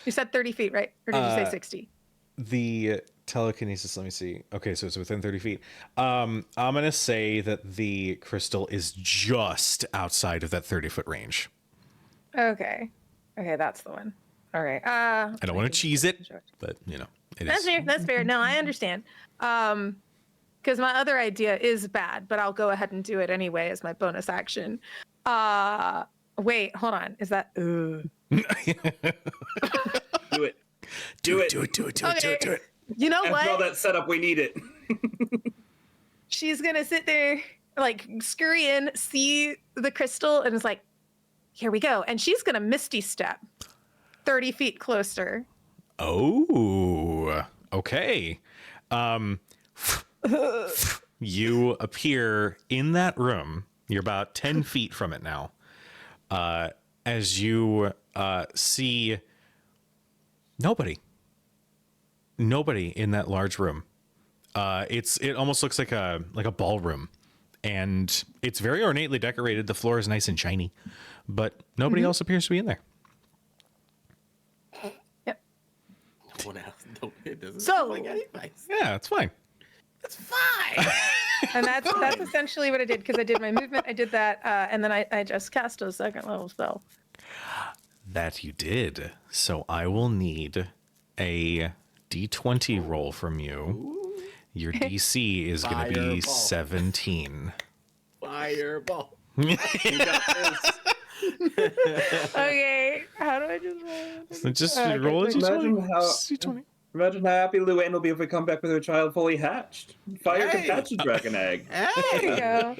You said 30 feet, right? Or did you say 60? The telekinesis, let me see. Okay, so it's within 30 feet. I'm going to say that the crystal is just outside of that 30-foot range. Okay. Okay, that's the one. All right. I don't want to cheese it, but, you know, it That's is. fair. That's fair. No, I understand. Because my other idea is bad, but I'll go ahead and do it anyway as my bonus action. Wait, hold on. Is that? Do it. Do it. Okay. You know After all what? that setup, we need it. She's gonna sit there, like scurry in, see the crystal, and it's like, here we go. And she's going to Misty Step 30 feet closer. Oh, okay. You appear in that room. You're about 10 feet from it now. As you see nobody in that large room. It almost looks like a ballroom, and it's very ornately decorated. The floor is nice and shiny, but nobody else appears to be in there. Yep. No one else. No, it doesn't So- sound like any place. Yeah, it's fine. It's fine. And that's essentially what I did, because I did my movement, I did that, and then I just cast a 2nd level spell. That you did. So I will need a D20 roll from you. Your DC is going to be Fireball. 17. Fireball. Okay, how do I just roll? So just Okay, roll a wait. Imagine how D20. imagine how happy Luann will be if we come back with her child fully hatched. Fire Hey! to hatch a dragon egg. There you go.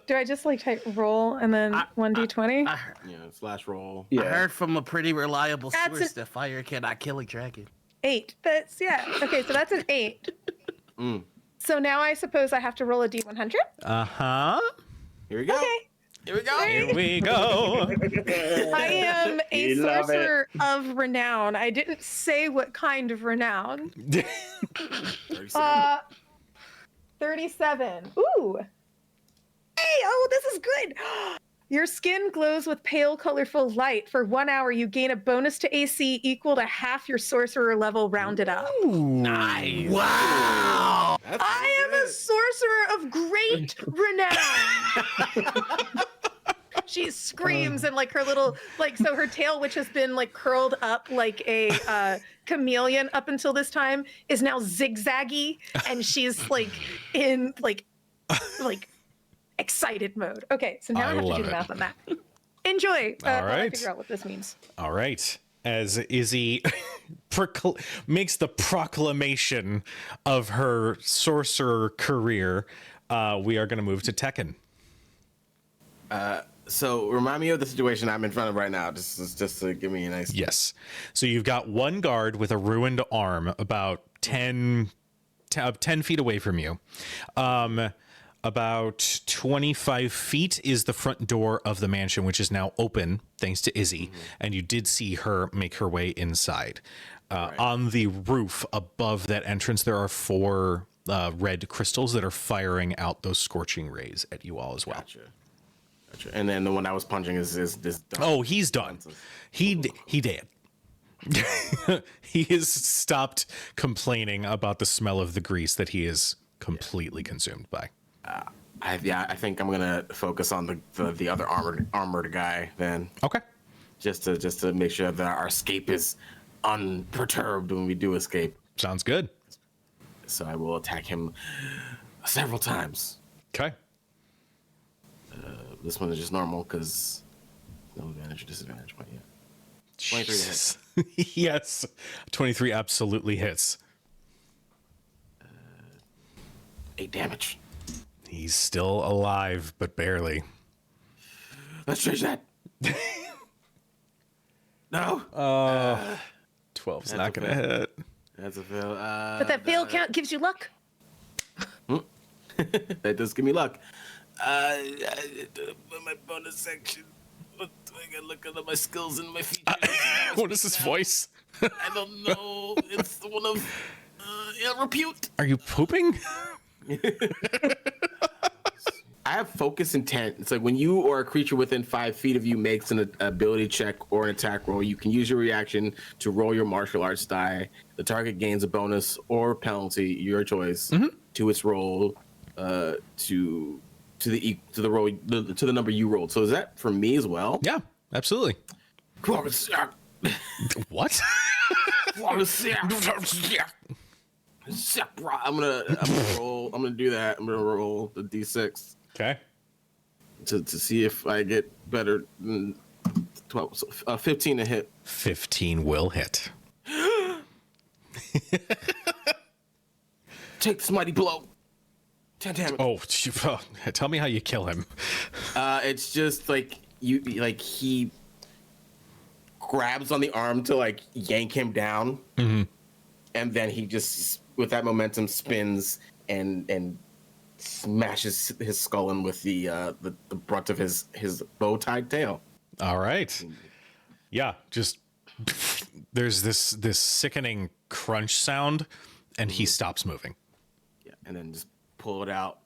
Do I just like type roll and then 1d20? I, Yeah, slash roll. I Yeah. heard from a pretty reliable That's source it. that fire cannot kill a dragon. 8. That's, yeah. Okay, so that's an 8. So now I suppose I have to roll a d100? Uh-huh. Here we go. Okay. Here we go. Here we go. I am a You love it. sorcerer of renown. I didn't say what kind of renown. 37. 37. Ooh. Hey, oh, this is good. Your skin glows with pale, colorful light. For 1 hour, you gain a bonus to AC equal to half your sorcerer level rounded up. Nice. Wow! That's I am a sorcerer of great renown. She screams and like her little so her tail, which has been like curled up like a chameleon up until this time, is now zigzaggy, and she's like in like excited mode. Okay, so now I I have to love do the it. math on that. Enjoy. All while I right. figure out what this means. All right. As Izzy makes the proclamation of her sorcerer career, we are going to move to Tekken. So remind me of the situation I'm in front of right now. Just to give me a nice. Yes. So you've got one guard with a ruined arm about 10 feet away from you. About 25 feet is the front door of the mansion, which is now open thanks to Izzy. And you did see her make her way inside. On the roof above that entrance, there are 4 red crystals that are firing out those scorching rays at you all as well. Gotcha. And then the one I was punching is this. Oh, he's done. He did. He has stopped complaining about the smell of the grease that he is completely consumed by. I think I'm gonna focus on the other armored guy then, Okay. just to make sure that our escape is unperturbed when we do escape. Sounds good. So I will attack him several times. Okay. This one is just normal because no advantage or disadvantage. But yeah, 23 to hit. hits. Yes. 23 absolutely hits. 8 damage. He's still alive, but barely. Let's change that. No. 12's That's not going to okay. hit. That's a fail. But that fail count gives you luck. That does give me luck. My bonus section. I gotta look at my skills and my features. What is his voice? I don't know. It's one of repute. Are you pooping? I have focus intent. It's like when you or a creature within 5 feet of you makes an ability check or an attack roll, you can use your reaction to roll your martial arts die. The target gains a bonus or penalty, your choice, to its roll, to the roll to the number you rolled. So is that for me as well? Yeah, absolutely. What? I'm gonna roll. I'm gonna do that. I'm gonna roll the d6 Okay. to see if I get better than 12. So, 15 to hit. 15 will hit. Take this mighty blow. 10 damage. Oh, tell me how you kill him. It's just like he grabs on the arm to like yank him down, and then he just with that momentum spins and smashes his skull in with the brunt of his bow tied tail. All right. Yeah, just there's this sickening crunch sound, and he stops moving. Yeah, and then just pull it out,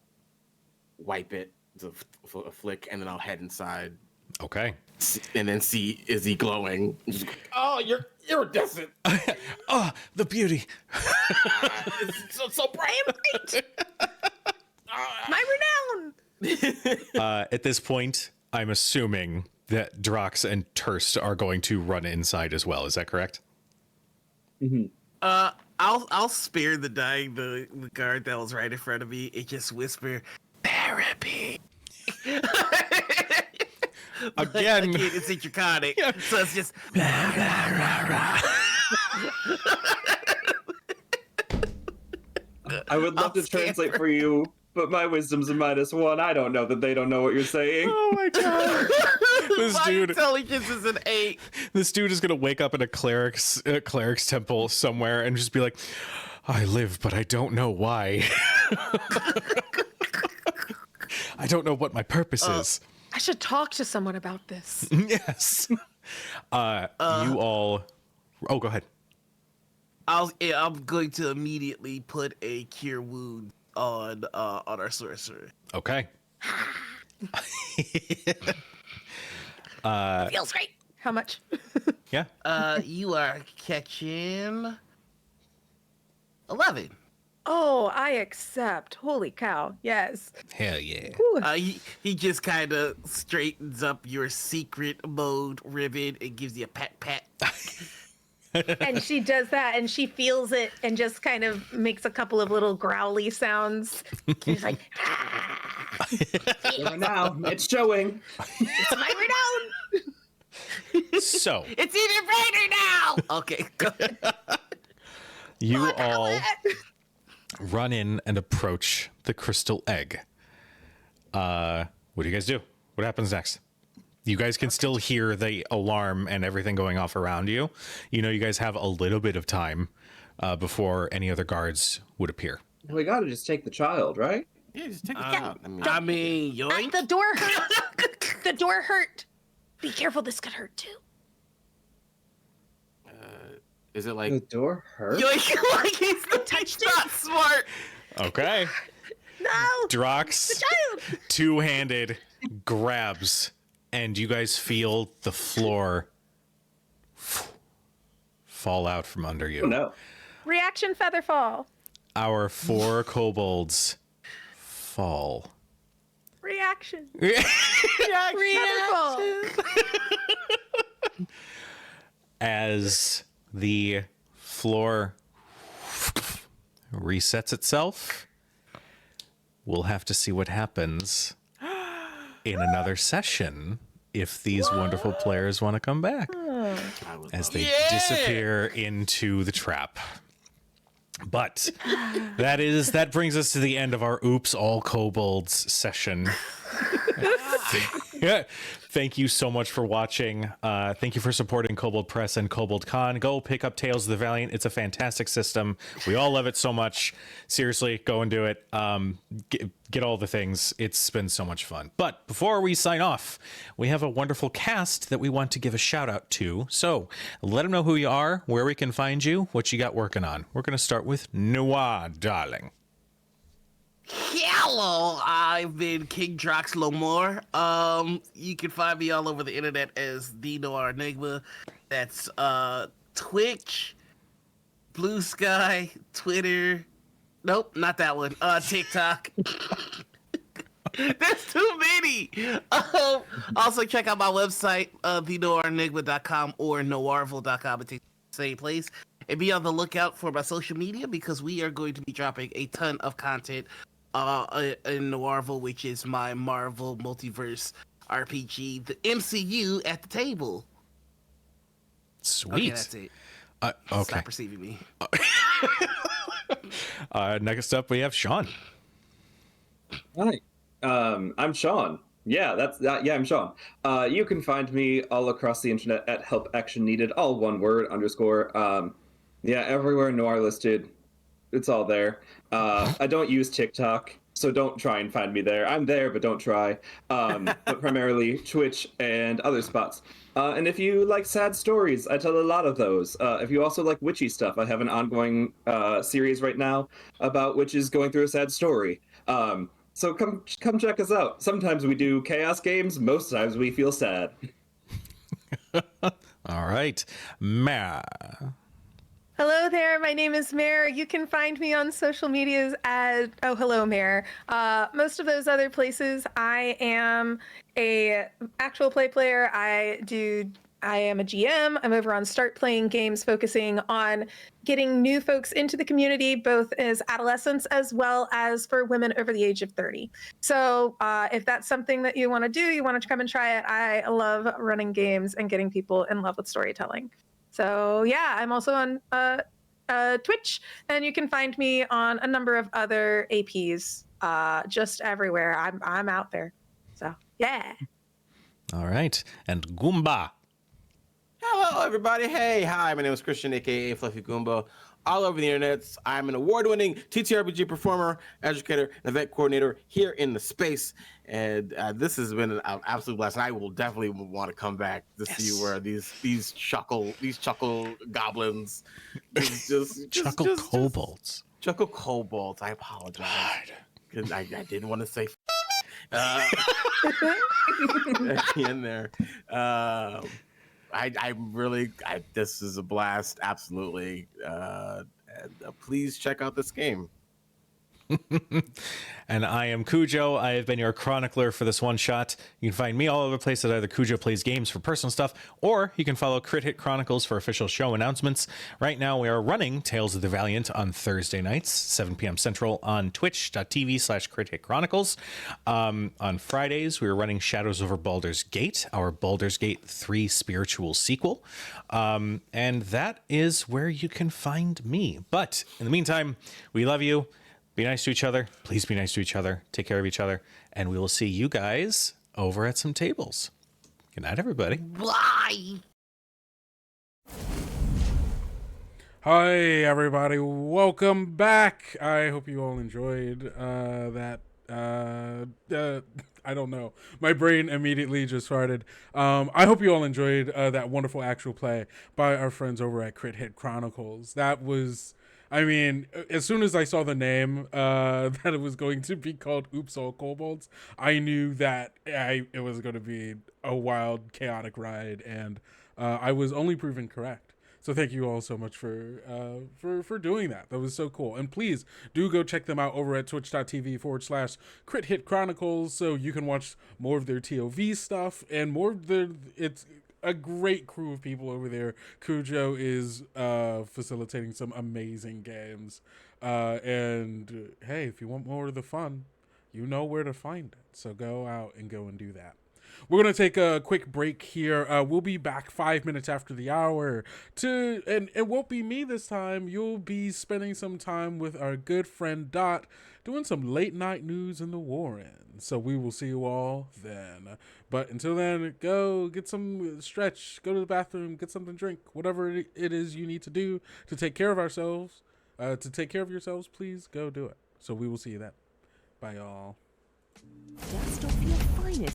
wipe it, a flick, and then I'll head inside. Okay. And then see, is he glowing? Just, oh, you're iridescent. Oh, the beauty. It's so bright. My renown. At this point, I'm assuming that Drox and Turst are going to run inside as well. Is that correct? I'll spare the guard that was right in front of me and just whisper therapy. Again, it's in draconic, so it's just rah, rah, rah, rah. I would love to translate for you, but my wisdom's a -1. I don't know that they don't know what you're saying. oh my god. This My dude, intelligence is an 8. this dude is gonna wake up in a cleric's temple somewhere and just be like, "I live, but I don't know why. I don't know what my purpose is." I should talk to someone about this. Yes. You all. Oh, go ahead. I'm going to immediately put a cure wound on our sorcerer. Okay. Feels great. How much? Yeah. You are catching 11. Oh, I accept. Holy cow. Yes. Hell yeah. He just kind of straightens up your secret mode ribbon and gives you a pat. And she does that and she feels it and just kind of makes a couple of little growly sounds. She's like, Well, now it's showing. It's my renown. So It's even brighter now. Okay, go ahead. you all run in and approach the crystal egg. What do you guys do? What happens next? You guys can still hear the alarm and everything going off around you. You know, you guys have a little bit of time before any other guards would appear. We gotta just take the child, right? Yeah, just take it Uh, out. I mean, I mean, yoink. The door hurt. The door hurt. Be careful, this could hurt too. is it The like door hurt. Yoink, like he's not smart. Okay. No. Drox, Child. two-handed, grabs, and you guys feel the floor fall out from under you. Oh, no. reaction feather fall. Our 4 kobolds fall. Reaction. Feather fall. As the floor resets itself, we'll have to see what happens in another session if these wonderful players want to come back as they disappear into the trap. But that brings us to the end of our Oops All Kobolds session. Yeah. Thank you so much for watching. Thank you for supporting Kobold Press and Kobold Con. Go pick up Tales of the Valiant. It's a fantastic system. We all love it so much. Seriously, go and do it. Get all the things. It's been so much fun. But before we sign off, we have a wonderful cast that we want to give a shout out to. So let them know who you are, where we can find you, what you got working on. We're going to start with Noir, darling. Hello, I've been King Drox Lomore. You can find me all over the internet as the Noir Enigma. That's Twitch, Blue Sky, Twitter. Nope, not that one. TikTok. There's too many. Also check out my website, thenoirenigma.com or noirville.com. It takes the same place. And be on the lookout for my social media because we are going to be dropping a ton of content in Noirville, which is my Marvel Multiverse RPG, the MCU at the table. Sweet. Okay, that's it. Okay. Stop receiving me. Next up, we have Sean. Hi. I'm Sean. Yeah, yeah, I'm Sean. You can find me all across the internet at Help Action Needed, all one word underscore. Yeah, everywhere Noir listed, it's all there. I don't use TikTok, so don't try and find me there. I'm there, but don't try. But primarily Twitch and other spots. And if you like sad stories, I tell a lot of those. If you also like witchy stuff, I have an ongoing series right now about witches going through a sad story. So come check us out. Sometimes we do chaos games. Most times we feel sad. All right. Ma. Hello there, my name is Mare. You can find me on social medias as Oh Hello Mare. Most of those other places, I am a actual play player. I am a GM. I'm over on Start Playing Games, focusing on getting new folks into the community, both as adolescents as well as for women over the age of 30. So if that's something that you want to do, you want to come and try it, I love running games and getting people in love with storytelling. So yeah, I'm also on Twitch, and you can find me on a number of other APs, just everywhere. I'm out there. So yeah. All right. And Goomba. Hello, everybody. Hey, hi. My name is Christian, aka Fluffy Goomba. All over the internet, I'm an award-winning TTRPG performer, educator, and event coordinator here in the space. And this has been an absolute blast. And I will definitely want to come back to see where these chuckle goblins, Chuckle kobolds. Chuckle kobolds. I apologize. I didn't want to say at the end there. This is a blast, absolutely. Please check out this game. And I am Cujo. I have been your chronicler for this one shot. You can find me all over the place at either Cujo Plays Games for personal stuff, or you can follow Crit Hit Chronicles for official show announcements. Right now, we are running Tales of the Valiant on Thursday nights, 7 p.m. Central on twitch.tv/Crit Hit Chronicles. On Fridays, we are running Shadows Over Baldur's Gate, our Baldur's Gate 3 spiritual sequel. And that is where you can find me. But in the meantime, we love you. Be nice to each other. Please be nice to each other. Take care of each other. And we will see you guys over at some tables. Good night, everybody. Bye. Hi, everybody. Welcome back. I hope you all enjoyed that. I don't know. My brain immediately just farted. I hope you all enjoyed that wonderful actual play by our friends over at Crit Hit Chronicles. That was... I mean, as soon as I saw the name that it was going to be called Oops All Kobolds, I knew that it was going to be a wild, chaotic ride, and I was only proven correct. So thank you all so much for doing that. That was so cool. And please do go check them out over at twitch.tv/Crit Hit Chronicles so you can watch more of their TOV stuff and more of it's a great crew of people over there. Cujo is facilitating some amazing games. And hey, if you want more of the fun, you know where to find it. So go out and do that. We're going to take a quick break here. We'll be back 5 minutes after the hour and it won't be me this time. You'll be spending some time with our good friend Dot doing some late night news in the Warren. So we will see you all then. But until then, go get some stretch, go to the bathroom, get something to drink, whatever it is you need to do to take care of ourselves, to take care of yourselves, please go do it. So we will see you then. Bye, y'all. Dust